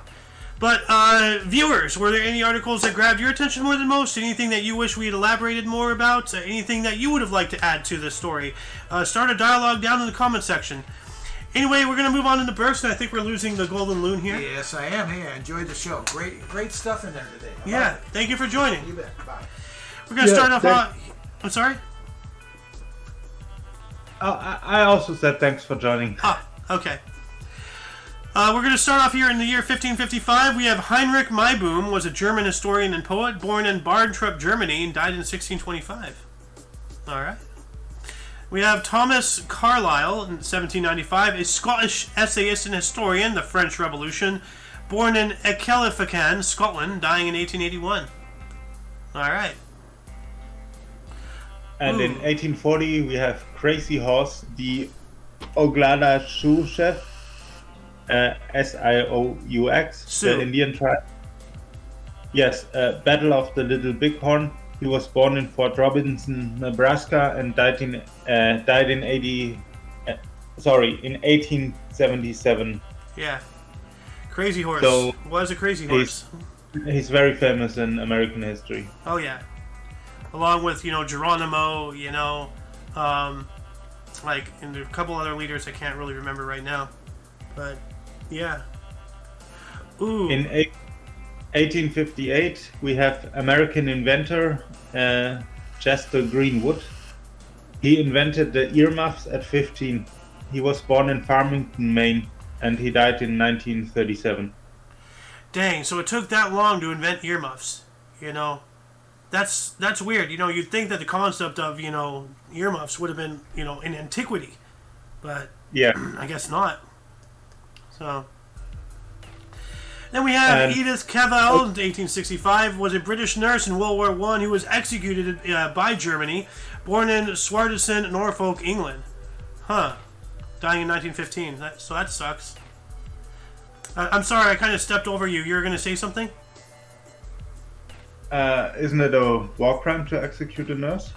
Speaker 1: viewers, were there any articles that grabbed your attention more than most? Anything that you wish we had elaborated more about? Anything that you would have liked to add to this story? Start a dialogue down in the comment section. Anyway, we're going to move on into bursts, and I think we're losing the golden loon here.
Speaker 2: Yes, I am. Hey, I enjoyed the show. Great stuff in there today.
Speaker 1: Yeah, thank you for joining.
Speaker 2: You bet. Bye.
Speaker 1: We're going to start off on... I'm sorry?
Speaker 3: I also said thanks for joining.
Speaker 1: Okay. We're going to start off here in the year 1555. We have Heinrich Mayboom, was a German historian and poet, born in Barntrup, Germany, and died in 1625. All right. We have Thomas Carlyle, in 1795, a Scottish essayist and historian, the French Revolution, born in Ecclefechan, Scotland, dying in 1881. All right.
Speaker 3: And in 1840, we have Crazy Horse, the Oglala Sioux chef, Sioux, the Indian tribe. Yes, Battle of the Little Bighorn. He was born in Fort Robinson, Nebraska, and died in 1877.
Speaker 1: Yeah. Crazy Horse.
Speaker 3: So
Speaker 1: was a Crazy Horse.
Speaker 3: He's very famous in American history.
Speaker 1: Oh, yeah. Along with, Geronimo, and a couple other leaders I can't really remember right now. But, yeah. Ooh.
Speaker 3: In 1858, we have American inventor Chester Greenwood. He invented the earmuffs at 15. He was born in Farmington, Maine, and he died in 1937.
Speaker 1: Dang, so it took that long to invent earmuffs, That's weird. You'd think that the concept of earmuffs would have been in antiquity, but
Speaker 3: Yeah.
Speaker 1: I guess not. So then we have Edith Cavell, 1865, was a British nurse in World War I who was executed by Germany, born in Swardeston, Norfolk, England. Huh. Dying in 1915. So that sucks. I'm sorry, I kind of stepped over you. You were going to say something?
Speaker 3: Isn't it a war crime to execute a nurse?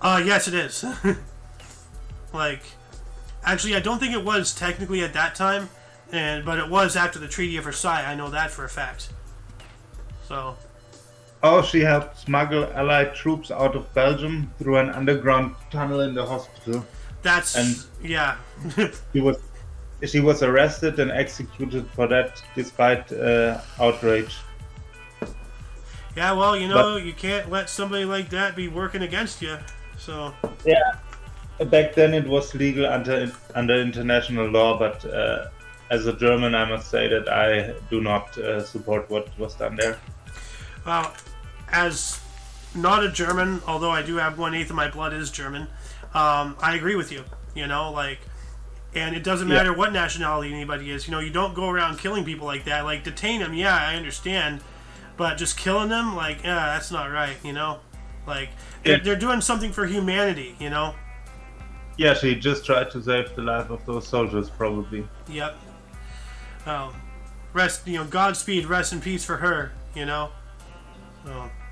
Speaker 1: Yes, it is. Actually, I don't think it was technically at that time, but it was after the Treaty of Versailles. I know that for a fact. So.
Speaker 3: Oh, she helped smuggle Allied troops out of Belgium through an underground tunnel in the hospital.
Speaker 1: Yeah.
Speaker 3: She was arrested and executed for that, despite outrage.
Speaker 1: Yeah, well, you can't let somebody like that be working against you. So.
Speaker 3: Yeah. Back then it was legal under international law, but as a German, I must say that I do not support what was done there.
Speaker 1: Well, as not a German, although I do have 1/8 of my blood is German, I agree with you. And it doesn't matter what nationality anybody is. You don't go around killing people like that. Like, detain them, yeah, I understand. But just killing them, that's not right, they're doing something for humanity,
Speaker 3: Yeah, she just tried to save the life of those soldiers, probably.
Speaker 1: Yep. Godspeed, rest in peace for her, So.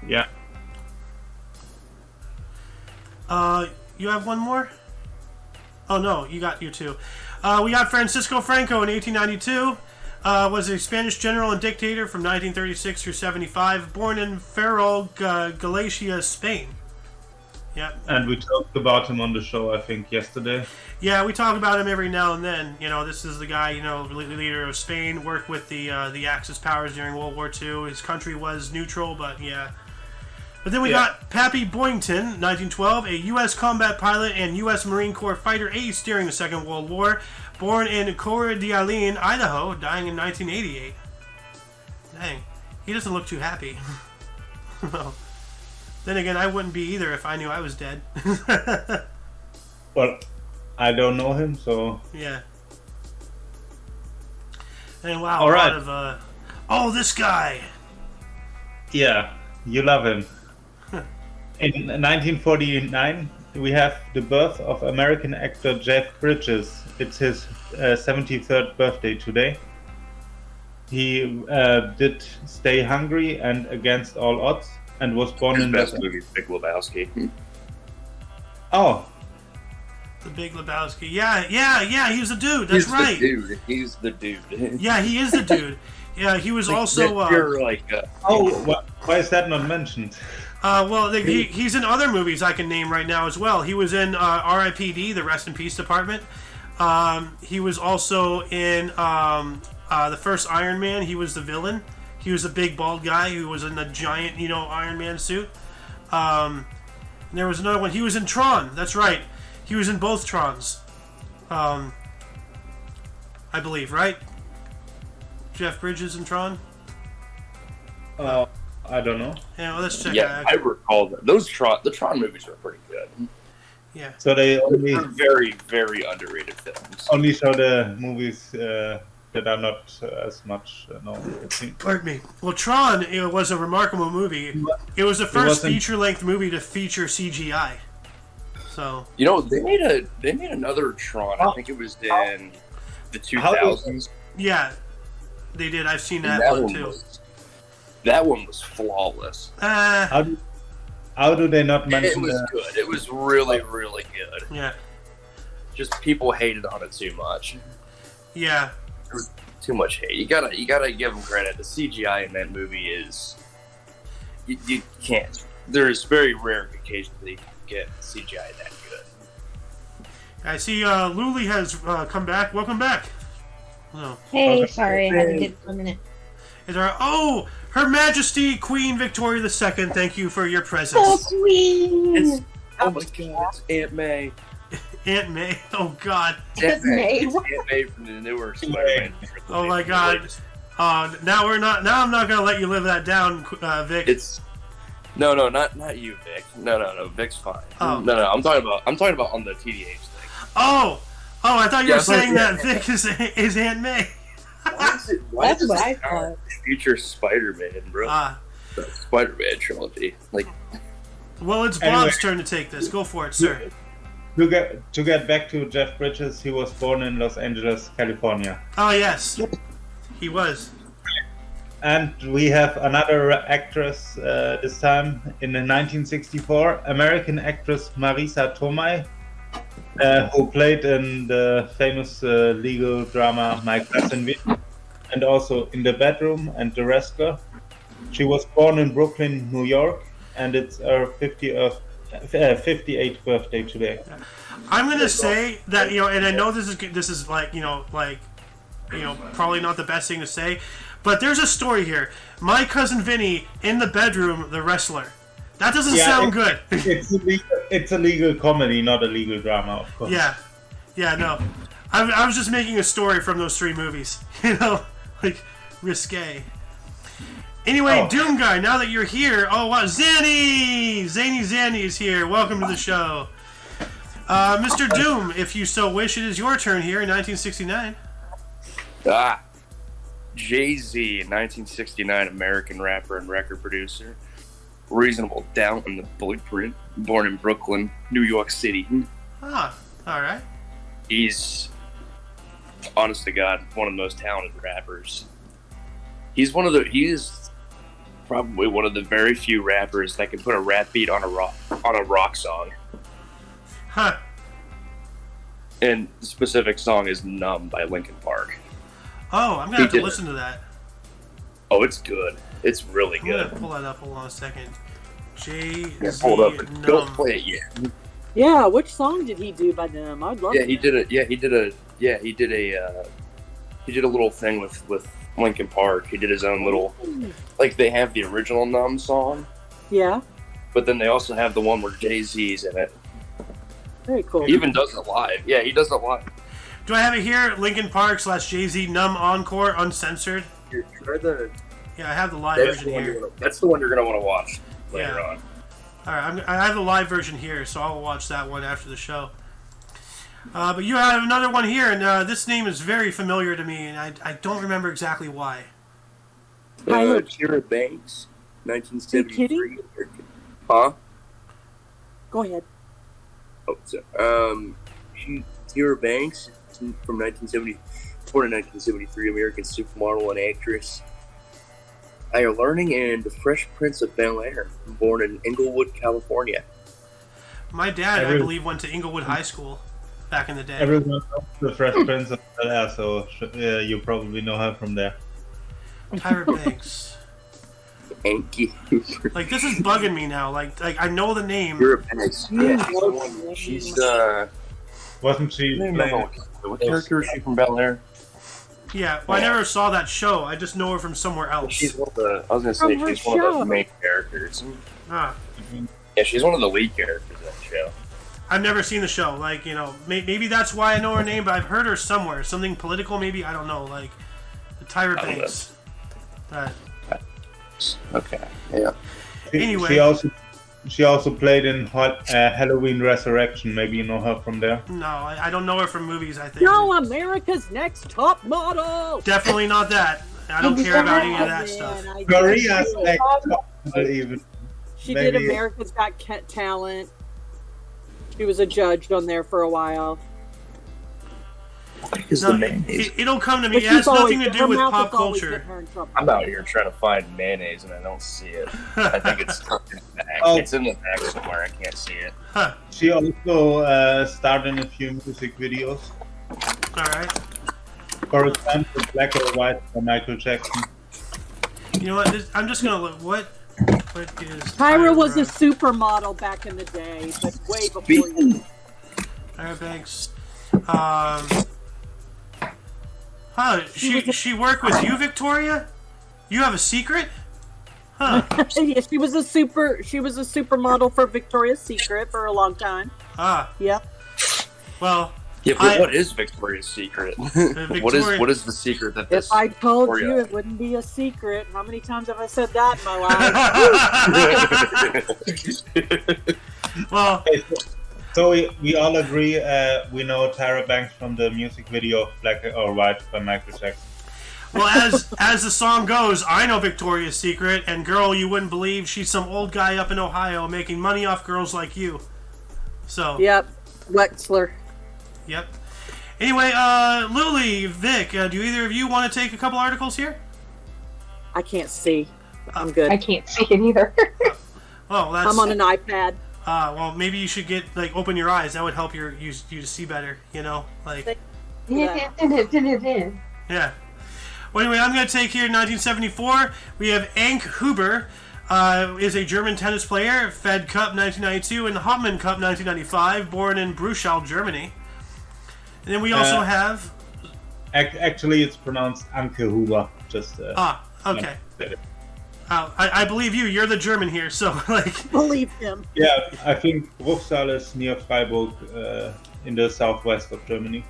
Speaker 3: Yeah.
Speaker 1: You have one more? Oh, no, you got your two. We got Francisco Franco in 1892. Was a Spanish general and dictator from 1936 through 75, born in Ferrol, Galicia, Spain. Yep. And
Speaker 3: we talked about him on the show, I think, yesterday.
Speaker 1: Yeah, we talk about him every now and then. This is the guy, leader of Spain, worked with the Axis powers during World War II. His country was neutral, but yeah. But then we got Pappy Boyington, 1912, a U.S. combat pilot and U.S. Marine Corps fighter ace during the Second World War, born in Coeur d'Alene, Idaho, dying in 1988. Dang, he doesn't look too happy. Well, then again, I wouldn't be either if I knew I was dead.
Speaker 3: Well, I don't know him, so...
Speaker 1: Yeah. And wow,
Speaker 3: all right.
Speaker 1: lot of, this guy!
Speaker 3: Yeah, you love him. In 1949, we have the birth of American actor Jeff Bridges. It's his 73rd birthday today. He did Stay Hungry and Against All Odds, and was born in...
Speaker 4: His best movie is Big Lebowski.
Speaker 3: Oh.
Speaker 1: The Big Lebowski. Yeah, he's the dude. That's right.
Speaker 4: He's the dude.
Speaker 1: Yeah, he is the dude. Yeah, he was also...
Speaker 4: You're
Speaker 3: why is that not mentioned?
Speaker 1: He's in other movies I can name right now as well. He was in R.I.P.D., the Rest in Peace Department. He was also in the first Iron Man. He was the villain. He was a big bald guy who was in the giant, Iron Man suit. And there was another one. He was in Tron. That's right. He was in both Trons. I believe, right? Jeff Bridges in Tron?
Speaker 3: I don't know.
Speaker 1: Yeah, well, let's check.
Speaker 4: Yeah, I recall that. The Tron movies were pretty good.
Speaker 1: Yeah.
Speaker 3: So they only...
Speaker 4: They're very, very underrated films.
Speaker 3: Only show the movies that are not as much known.
Speaker 1: Pardon me. Well, Tron, it was a remarkable movie. It was the first feature-length movie to feature CGI. So...
Speaker 4: they made another Tron. I think it was in the 2000s.
Speaker 1: Yeah, they did. I've seen that one too.
Speaker 4: That one was flawless.
Speaker 3: How do they not mention
Speaker 4: it? It was good. It was really, really good.
Speaker 1: Yeah.
Speaker 4: Just people hated on it too much.
Speaker 1: Yeah.
Speaker 4: There was too much hate. You gotta give them credit. The CGI in that movie is... You can't. There's very rare occasions that you can get CGI that good.
Speaker 1: I see Luli has come back. Welcome back.
Speaker 5: Oh. Hey, sorry. I had to get a minute.
Speaker 1: Her Majesty Queen Victoria II, thank you for your presence.
Speaker 5: Oh, Queen!
Speaker 4: Oh my God, it's Aunt May.
Speaker 1: Aunt May, oh God.
Speaker 5: Aunt May.
Speaker 4: It's Aunt May from the newer Spider-Man.
Speaker 1: Oh my God. Now I'm not gonna let you live that down, Vic.
Speaker 4: No, not you, Vic. No, Vic's fine.
Speaker 1: Oh.
Speaker 4: No, I'm talking about on the TDH thing.
Speaker 1: Oh, I thought you were saying
Speaker 4: yeah.
Speaker 1: that Vic is Aunt May.
Speaker 4: Why
Speaker 5: That's
Speaker 4: is
Speaker 5: what I
Speaker 4: this
Speaker 5: thought.
Speaker 4: future Spider-Man, bro? The Spider-Man trilogy. Like,
Speaker 1: Well, it's
Speaker 3: Anyway.
Speaker 1: Bob's turn to take this. Go for it, sir.
Speaker 3: To get back to Jeff Bridges, he was born in Los Angeles, California.
Speaker 1: Oh, yes. He was.
Speaker 3: And we have another actress this time in 1964, American actress Marisa Tomei, who played in the famous legal drama My Cousin Vinny, and also In the Bedroom and The Wrestler. She was born in Brooklyn, New York, and it's her 58th birthday today.
Speaker 1: I'm gonna say that, you know, and I know this is like probably not the best thing to say, but there's a story here. My Cousin Vinny, In the Bedroom, The Wrestler. That doesn't sound good.
Speaker 3: It's a legal comedy, not a legal drama, of course.
Speaker 1: Yeah, no. I was just making a story from those three movies. You know, like risque. Anyway,
Speaker 3: Oh.
Speaker 1: Doom Guy, now that you're here, oh wow, Zany is here. Welcome to the show, Mr. Doom. If you so wish, it is your turn here in 1969.
Speaker 4: Jay-Z, 1969 American rapper and record producer. Reasonable Doubt in the Blueprint. Born in Brooklyn, New York City.
Speaker 1: Ah, all right.
Speaker 4: He's, honest to God, one of the most talented rappers. He is probably one of the very few rappers that can put a rap beat on a rock song.
Speaker 1: Huh.
Speaker 4: And the specific song is "Numb" by Linkin Park.
Speaker 1: Oh, I'm gonna have to listen to that.
Speaker 4: Oh, it's good. It's really
Speaker 1: I'm
Speaker 4: good.
Speaker 1: gonna pull that up. Hold on a second. Jay-Z,
Speaker 4: Hold up, but don't
Speaker 1: Numb.
Speaker 4: play it yet.
Speaker 6: Yeah, which song did he do by them? I'd love.
Speaker 4: Yeah,
Speaker 6: to
Speaker 4: he
Speaker 6: know.
Speaker 4: did a little thing with Linkin Park. He did his own little, like, they have the original Numb song,
Speaker 6: Yeah,
Speaker 4: but then they also have the one where Jay-Z's in it.
Speaker 6: very cool.
Speaker 4: He even does it live. Yeah, he does it live.
Speaker 1: Do I have it here? Linkin Park / Jay-Z Numb Encore Uncensored.
Speaker 4: Try the.
Speaker 1: Yeah, I have the live version here.
Speaker 4: That's the one you're gonna want to watch later
Speaker 1: Yeah.
Speaker 4: on.
Speaker 1: All right, I have the live version here, so I'll watch that one after the show. But you have another one here, and this name is very familiar to me, and I don't remember exactly why.
Speaker 4: Tyra Banks, 1973. Huh?
Speaker 6: Go ahead.
Speaker 4: Oh, so, Tyra Banks from 1970, born in 1973, American supermodel and actress. Higher Learning and The Fresh Prince of Bel-Air, born in Inglewood, California.
Speaker 1: My dad, I believe, went to Inglewood High School back in the day.
Speaker 3: Everyone knows the Fresh Prince of Bel-Air, so you probably know her from there.
Speaker 1: Tyra Banks.
Speaker 4: Anky.
Speaker 1: Like, this is bugging me now. Like I know the name.
Speaker 4: Tyra Banks. Yeah, she's
Speaker 3: Wasn't she?
Speaker 4: what character is she from Bel-Air?
Speaker 1: Yeah, well, I never saw that show. I just know her from somewhere else.
Speaker 4: She's one of the. I was gonna say
Speaker 6: From her
Speaker 4: she's one of
Speaker 6: show.
Speaker 4: the main characters.
Speaker 1: Ah,
Speaker 4: Yeah, she's one of the lead characters of that show.
Speaker 1: I've never seen the show. Like, you know, maybe that's why I know her name, but I've heard her somewhere. Something political, maybe? I don't know. Like, the Tyra
Speaker 4: I don't
Speaker 1: Banks.
Speaker 4: Okay. Yeah.
Speaker 1: Anyway.
Speaker 3: She also played in Halloween Resurrection. Maybe you know her from there.
Speaker 1: No, I don't know her from movies, I think.
Speaker 6: No, America's Next Top Model.
Speaker 1: Definitely not that. I don't care about any of that
Speaker 6: Man,
Speaker 1: stuff.
Speaker 6: I
Speaker 3: Korea's
Speaker 6: did.
Speaker 3: Next Top Model even.
Speaker 6: She
Speaker 3: maybe-
Speaker 6: did America's Got Talent. She was a judge on there for a while.
Speaker 4: What is
Speaker 1: No,
Speaker 4: the mayonnaise?
Speaker 1: it'll come to me.
Speaker 6: But
Speaker 1: It has
Speaker 6: she's always-
Speaker 1: nothing to do
Speaker 6: her
Speaker 1: with
Speaker 6: mouth
Speaker 1: pop
Speaker 6: is always
Speaker 1: culture.
Speaker 6: getting her in trouble.
Speaker 4: I'm out here trying to find mayonnaise and I don't see it. I think it's tucked in the bag.
Speaker 3: Oh.
Speaker 4: It's in the bag somewhere. I can't see it.
Speaker 1: Huh.
Speaker 3: She also starred in a few music videos.
Speaker 1: Alright.
Speaker 3: For example, Black or White by Michael Jackson.
Speaker 1: You know what? I'm just gonna look. What is
Speaker 6: Tyra was a supermodel back in the day, but way before you.
Speaker 1: Tyra Banks. She worked with you, Victoria? You have a secret? Huh.
Speaker 6: Yeah, she was a supermodel for Victoria's Secret for a long time.
Speaker 1: Ah.
Speaker 6: Yeah.
Speaker 1: Well,
Speaker 4: Yeah, but what is Victoria's Secret? What is the secret that this?
Speaker 6: If I told
Speaker 4: Victoria...
Speaker 6: you, it wouldn't be a secret. How many times have I said that in my life?
Speaker 1: Well,
Speaker 3: so we all agree. We know Tyra Banks from the music video of Black or White by Michael Jackson.
Speaker 1: well, as the song goes, I know Victoria's Secret, and girl, you wouldn't believe she's some old guy up in Ohio making money off girls like you. So.
Speaker 6: Yep, Wexler.
Speaker 1: Yep. Anyway, Lily, Vic, do either of you want to take a couple articles here?
Speaker 6: I can't see. I'm good.
Speaker 5: I can't see it either.
Speaker 1: Oh, that's.
Speaker 6: I'm on an iPad.
Speaker 1: Well, maybe you should open your eyes. That would help you to see better. You know, like.
Speaker 5: Yeah.
Speaker 1: Yeah. Well, anyway, I'm going to take here 1974. We have Anke Huber, is a German tennis player, Fed Cup 1992 and Hopman Cup 1995, born in Bruchsal, Germany. And then we also have.
Speaker 3: Actually, it's pronounced Anke Huber. Just.
Speaker 1: Okay. I believe you. You're the German here, so like.
Speaker 6: Believe him.
Speaker 3: Yeah, I think Bruchsal is near Freiburg, in the southwest of Germany.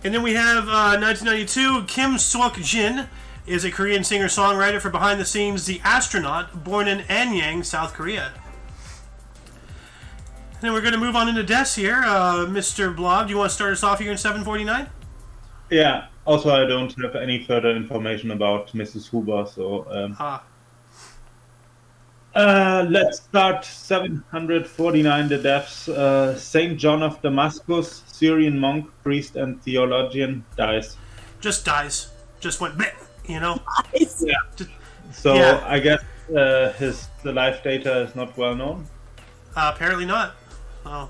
Speaker 1: And then we have 1992. Kim Seok Jin is a Korean singer-songwriter for Behind the Scenes, The Astronaut, born in Anyang, South Korea. And then we're going to move on into deaths here. Mr. Blob, do you want to start us off here in 749?
Speaker 3: Yeah. Also, I don't have any further information about Mrs. Huber, so... let's start 749, the deaths. Saint John of Damascus, Syrian monk, priest, and theologian, dies.
Speaker 1: Just dies. Just went bleh, you know?
Speaker 3: Yeah. So, yeah. I guess the life data is not well known?
Speaker 1: Apparently not. Oh.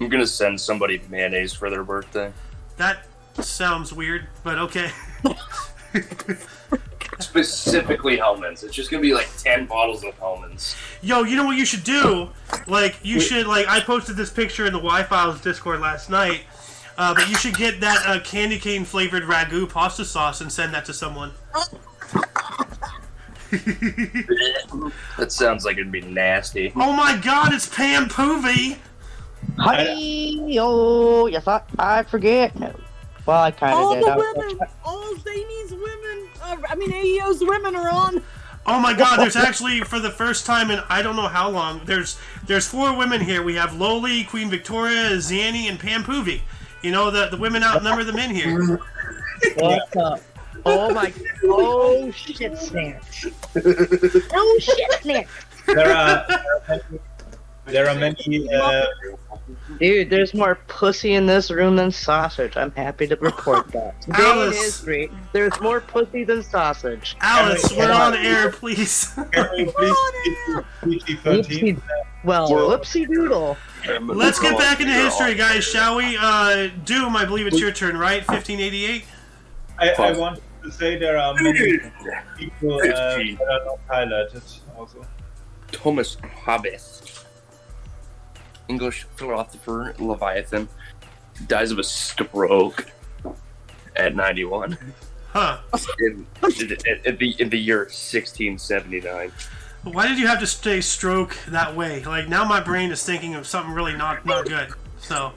Speaker 4: I'm gonna send somebody mayonnaise for their birthday.
Speaker 1: That sounds weird, but okay.
Speaker 4: Specifically Hellman's. It's just gonna be like 10 bottles of Hellman's.
Speaker 1: Yo, you know what you should do? Like, I posted this picture in the Y-Files Discord last night, but you should get that candy cane flavored ragu pasta sauce and send that to someone.
Speaker 4: That sounds like it'd be nasty.
Speaker 1: Oh my god, it's Pam Poovey!
Speaker 7: Hi, yes, I forget. No. Well, I kind of did.
Speaker 6: All the women, all Zany's women, AEO's women are on.
Speaker 1: Oh my god, there's actually, for the first time in I don't know how long, there's 4 women here. We have Loli, Queen Victoria, Zanny, and Pam Poovey. You know, the women outnumber the men here.
Speaker 7: What's up? Oh my, oh shit snacks. Oh shit snacks.
Speaker 3: There are many.
Speaker 7: Dude, there's more pussy in this room than sausage. I'm happy to report that. Today in history, there's more pussy than sausage.
Speaker 1: Alice, we're on air, please.
Speaker 3: PG-13.
Speaker 7: Well, whoopsie doodle.
Speaker 1: Let's get back into history, guys, shall we? Doom, I believe it's your turn, right? 1588?
Speaker 3: I want to say there are many people that are not highlighted also.
Speaker 4: Thomas Hobbes, English philosopher, Leviathan, dies of a stroke at 91.
Speaker 1: Huh.
Speaker 4: In the year 1679.
Speaker 1: Why did you have to say stroke that way? Like, now my brain is thinking of something really not good. So.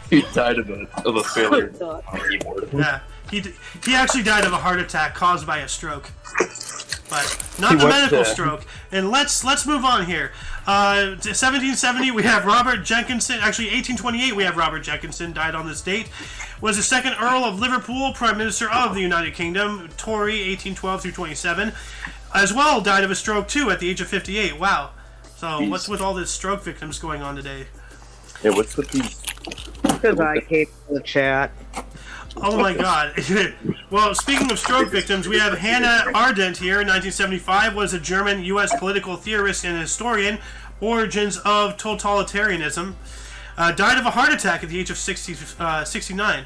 Speaker 4: He died of a failure on the keyboard.
Speaker 1: Yeah. He actually died of a heart attack caused by a stroke. But not the medical stroke. And let's move on here. 1770, we have Robert Jenkinson. Actually, 1828, we have Robert Jenkinson, died on this date. Was the second Earl of Liverpool, Prime Minister of the United Kingdom, Tory, 1812 through 27. As well, died of a stroke, too, at the age of 58. Wow. So, what's with all this stroke victims going on today?
Speaker 4: Yeah, what's with these?
Speaker 7: Because I hate the chat.
Speaker 1: Oh my god. Well, speaking of stroke victims, we have Hannah Arendt here, 1975, was a German U.S. political theorist and historian, origins of totalitarianism. Died of a heart attack at the age of 69.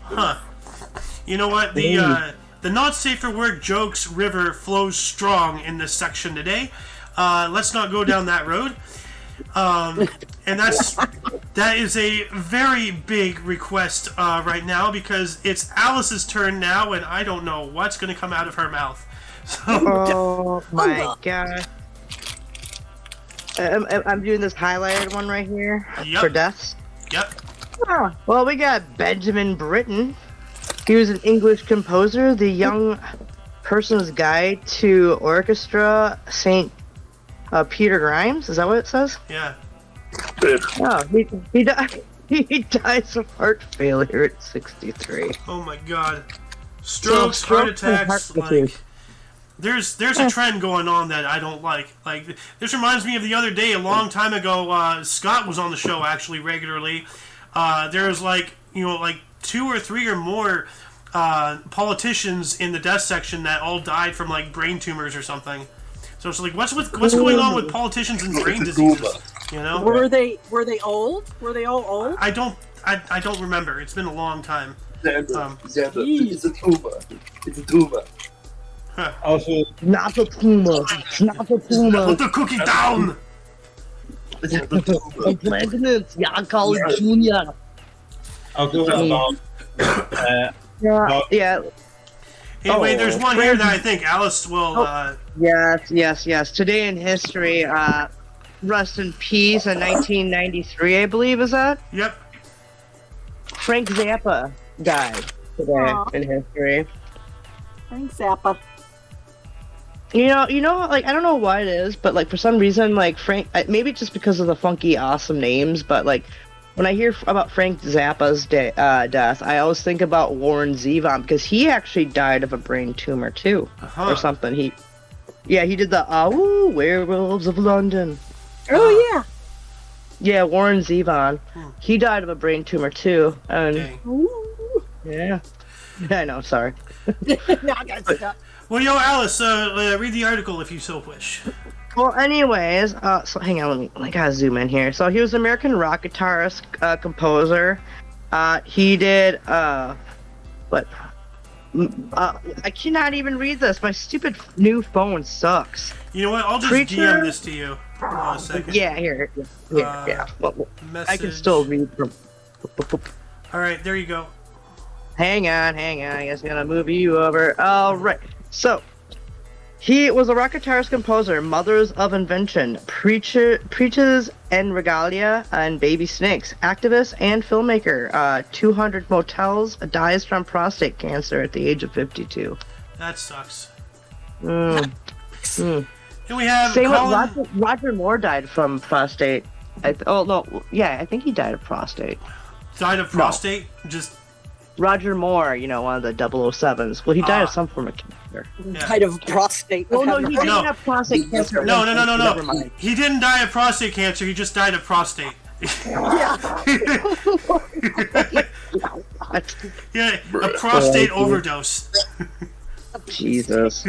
Speaker 1: Huh. You know what? The not safe for work jokes river flows strong in this section today. Let's not go down that road. And that is a very big request right now, because it's Alice's turn now, and I don't know what's going to come out of her mouth. So,
Speaker 7: oh my god. I'm doing this highlighted one right here
Speaker 1: Yep.
Speaker 7: for deaths.
Speaker 1: Yep.
Speaker 7: Oh, well, we got Benjamin Britten. He was an English composer, the young person's guide to orchestra, Saint Peter Grimes. Is that what it says?
Speaker 1: Yeah.
Speaker 7: Oh, he died. He dies of heart failure at 63.
Speaker 1: Oh my God. Strokes, heart
Speaker 7: strokes and
Speaker 1: attacks,
Speaker 7: heart disease.
Speaker 1: like there's a trend going on that I don't like. Like this reminds me of the other day, a long time ago. Scott was on the show actually regularly. There's like 2 or 3 or more politicians in the death section that all died from like brain tumors or something. So it's like what's going on with politicians and brain diseases? You know?
Speaker 6: Were they old? Were they all old?
Speaker 1: I don't remember. It's been a long time.
Speaker 4: Xander, it's a tumor. It's a tumor.
Speaker 3: Also,
Speaker 7: Not a tumor. Not a tumor.
Speaker 1: Put the cookie down.
Speaker 7: I'm pregnant. Yeah, call it Junior.
Speaker 3: also about
Speaker 7: Yeah.
Speaker 1: Anyway,
Speaker 7: Oh,
Speaker 1: there's one here that I think Alice will.
Speaker 7: Yes. Today in history, rest in peace in 1993, I believe, is that?
Speaker 1: Yep.
Speaker 7: Frank Zappa died today
Speaker 6: Aw.
Speaker 7: in history.
Speaker 6: Frank Zappa.
Speaker 7: You know, like, I don't know why it is, but, like, for some reason, like, maybe just because of the funky, awesome names, but, like, when I hear about Frank Zappa's death, I always think about Warren Zevon, because he actually died of a brain tumor, too, or something. He did the, Werewolves of London.
Speaker 6: Oh, yeah.
Speaker 7: Yeah, Warren Zevon. He died of a brain tumor, too, and,
Speaker 1: Dang.
Speaker 6: Ooh.
Speaker 7: yeah. I know, sorry.
Speaker 6: Now I gotta stop.
Speaker 1: Well, Alice, read the article if you so wish.
Speaker 7: Well, anyways, so hang on, I gotta zoom in here. So he was an American rock guitarist, composer. He did, I cannot even read this. My stupid new phone sucks.
Speaker 1: You know what? I'll just
Speaker 7: Preacher?
Speaker 1: DM this to you. Hold on a second.
Speaker 7: Yeah, here. Yeah. Well, I can
Speaker 1: Message.
Speaker 7: still read from.
Speaker 1: All right, there you go.
Speaker 7: Hang on. I guess I'm gonna move you over. All right. So, he was a rock guitarist, composer, Mothers of Invention, Preaches and Regalia, and Baby Snakes, activist and filmmaker. 200 Motels, dies from prostate cancer at the age of 52.
Speaker 1: That sucks.
Speaker 7: Mm.
Speaker 1: Then we have
Speaker 7: Same
Speaker 1: Colin.
Speaker 7: with Roger Moore died from prostate. I think he died of prostate.
Speaker 1: Died of prostate. Just
Speaker 7: Roger Moore, one of the 007s. Well, he died of some form of cancer.
Speaker 6: Died of prostate.
Speaker 7: Oh, no, he didn't
Speaker 1: No.
Speaker 7: have prostate cancer.
Speaker 1: no.
Speaker 7: Never mind.
Speaker 1: He didn't die of prostate cancer. He just died of prostate. Yeah, a prostate overdose.
Speaker 7: Jesus.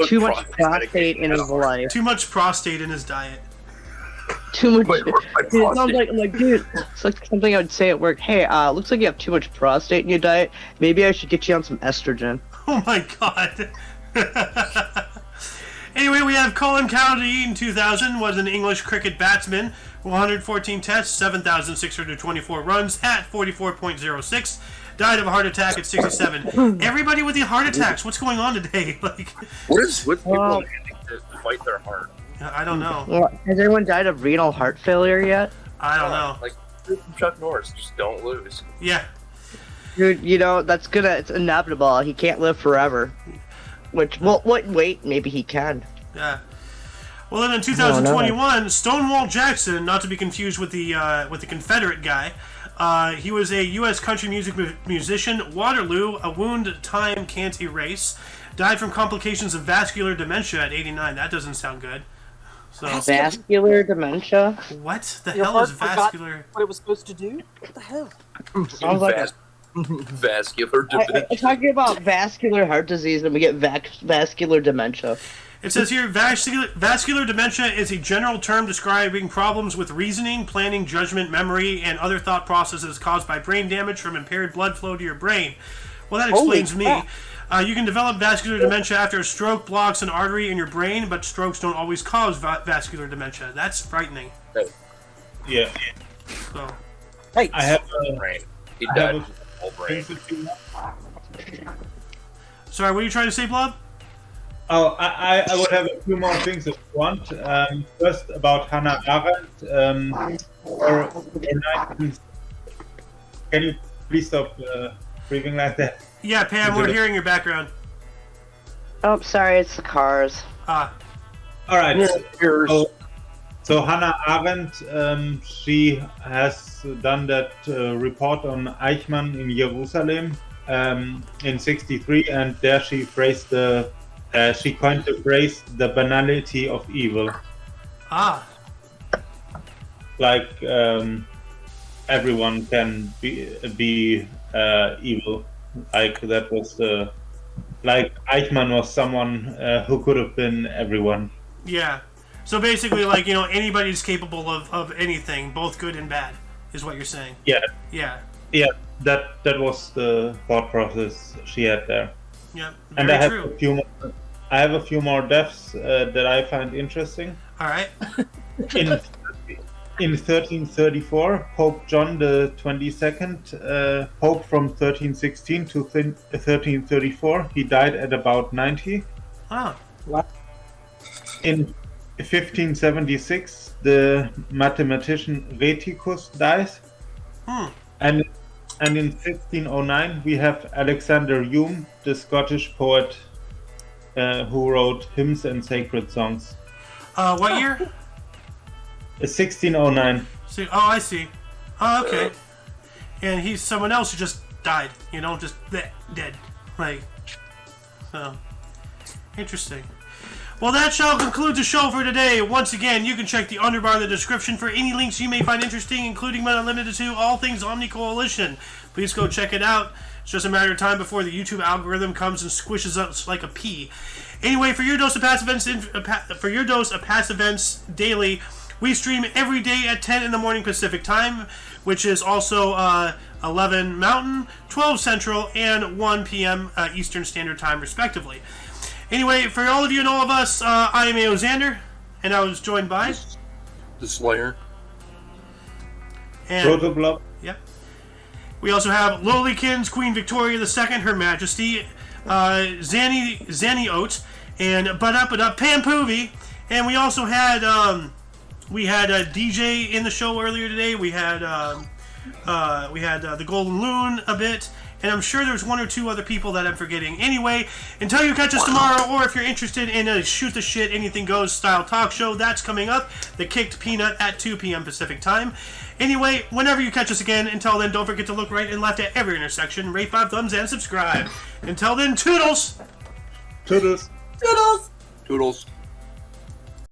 Speaker 7: Too much prostate in his life.
Speaker 1: Too much prostate in his diet.
Speaker 7: Too much. Dude, it sounds like, dude, it's like something I would say at work. Hey, looks like you have too much prostate in your diet. Maybe I should get you on some estrogen.
Speaker 1: Oh my god. Anyway, we have Colin Cowdy in 2000, was an English cricket batsman, 114 tests, 7,624 runs at 44.06. Died of a heart attack at 67. Everybody with the heart attacks, what's going on today? Like,
Speaker 4: What is with people having to fight their heart?
Speaker 1: I don't know.
Speaker 7: Well, has anyone died of renal heart failure yet?
Speaker 1: I don't know.
Speaker 4: Like Chuck Norris, just don't lose.
Speaker 1: Yeah.
Speaker 7: Dude, it's inevitable. He can't live forever. Which, well, wait, maybe he can.
Speaker 1: Yeah. Well, then in 2021, Stonewall Jackson, not to be confused with the Confederate guy, he was a U.S. country music musician. Waterloo, a wound time can't erase. Died from complications of vascular dementia at 89. That doesn't sound good. So
Speaker 7: Vascular dementia?
Speaker 1: what the
Speaker 6: Your
Speaker 1: hell
Speaker 6: heart
Speaker 1: is
Speaker 6: forgot
Speaker 1: vascular?
Speaker 6: what it was supposed to do? What the hell?
Speaker 7: Sounds like
Speaker 4: Vascular dementia.
Speaker 7: I'm talking about vascular heart disease and we get vascular dementia.
Speaker 1: It says here, vascular dementia is a general term describing problems with reasoning, planning, judgment, memory, and other thought processes caused by brain damage from impaired blood flow to your brain. Well, that explains me. You can develop vascular dementia after a stroke blocks an artery in your brain, but strokes don't always cause vascular dementia. That's frightening.
Speaker 3: yeah.
Speaker 1: So,
Speaker 6: Hey,
Speaker 3: I have
Speaker 4: Brain. He
Speaker 3: I
Speaker 4: died
Speaker 3: have
Speaker 4: of whole brain.
Speaker 1: sorry, what are you trying to say, Blob?
Speaker 3: Oh, I would have a few more things if you want. First, about Hannah Arendt. Or 19... Can you please stop breathing like that?
Speaker 1: Yeah, Pam, we're hearing your background.
Speaker 7: Oh, sorry, it's the cars.
Speaker 1: Ah.
Speaker 3: All right. So Hannah Arendt, she has done that report on Eichmann in Jerusalem in '63, and there she phrased she coined the phrase "the banality of evil."
Speaker 1: Ah.
Speaker 3: Like everyone can be evil. Like that was like Eichmann was someone who could have been everyone.
Speaker 1: Yeah. So basically, like, anybody's capable of anything, both good and bad, is what you're saying.
Speaker 3: Yeah.
Speaker 1: Yeah.
Speaker 3: Yeah. That was the thought process she had there.
Speaker 1: Yeah.
Speaker 3: And
Speaker 1: Very
Speaker 3: I have
Speaker 1: true.
Speaker 3: I have a few more deaths that I find interesting.
Speaker 1: All right.
Speaker 3: In 1334, Pope John the 22nd, Pope from 1316 to 1334, he died at about 90.
Speaker 1: Oh.
Speaker 2: What?
Speaker 3: In 1576, the mathematician Rheticus dies. And in 1609, we have Alexander Hume, the Scottish poet who wrote hymns and sacred songs.
Speaker 1: What year?
Speaker 3: 1609.
Speaker 1: See, oh, I see. Oh, okay. And he's someone else who just died, just dead. Like, so. Interesting. Well, that shall conclude the show for today. Once again, you can check the underbar in the description for any links you may find interesting, including but not limited to all things Omni Coalition. Please go check it out. It's just a matter of time before the YouTube algorithm comes and squishes us like a pea. Anyway, for your dose of past events daily, we stream every day at 10 in the morning Pacific time, which is also 11 Mountain, 12 Central, and 1 p.m. Eastern Standard Time, respectively. Anyway, for all of you and all of us, I am A.O. Xander, and I was joined by...
Speaker 4: The Slayer.
Speaker 1: And,
Speaker 3: Protoblob.
Speaker 1: Yep. We also have Lolykins, Queen Victoria II, Her Majesty, Zanny Oat, and But Pam Poovy, and we also had a DJ in the show earlier today. We had the Golden Loon a bit, and I'm sure there's one or two other people that I'm forgetting. Anyway, until you catch us tomorrow, or if you're interested in a shoot the shit, anything goes style talk show, that's coming up. The Kicked Peanut at 2 p.m. Pacific time. Anyway, whenever you catch us again, until then, don't forget to look right and left at every intersection, rate 5 thumbs, and subscribe. Until then, toodles!
Speaker 3: Toodles.
Speaker 6: Toodles!
Speaker 4: Toodles.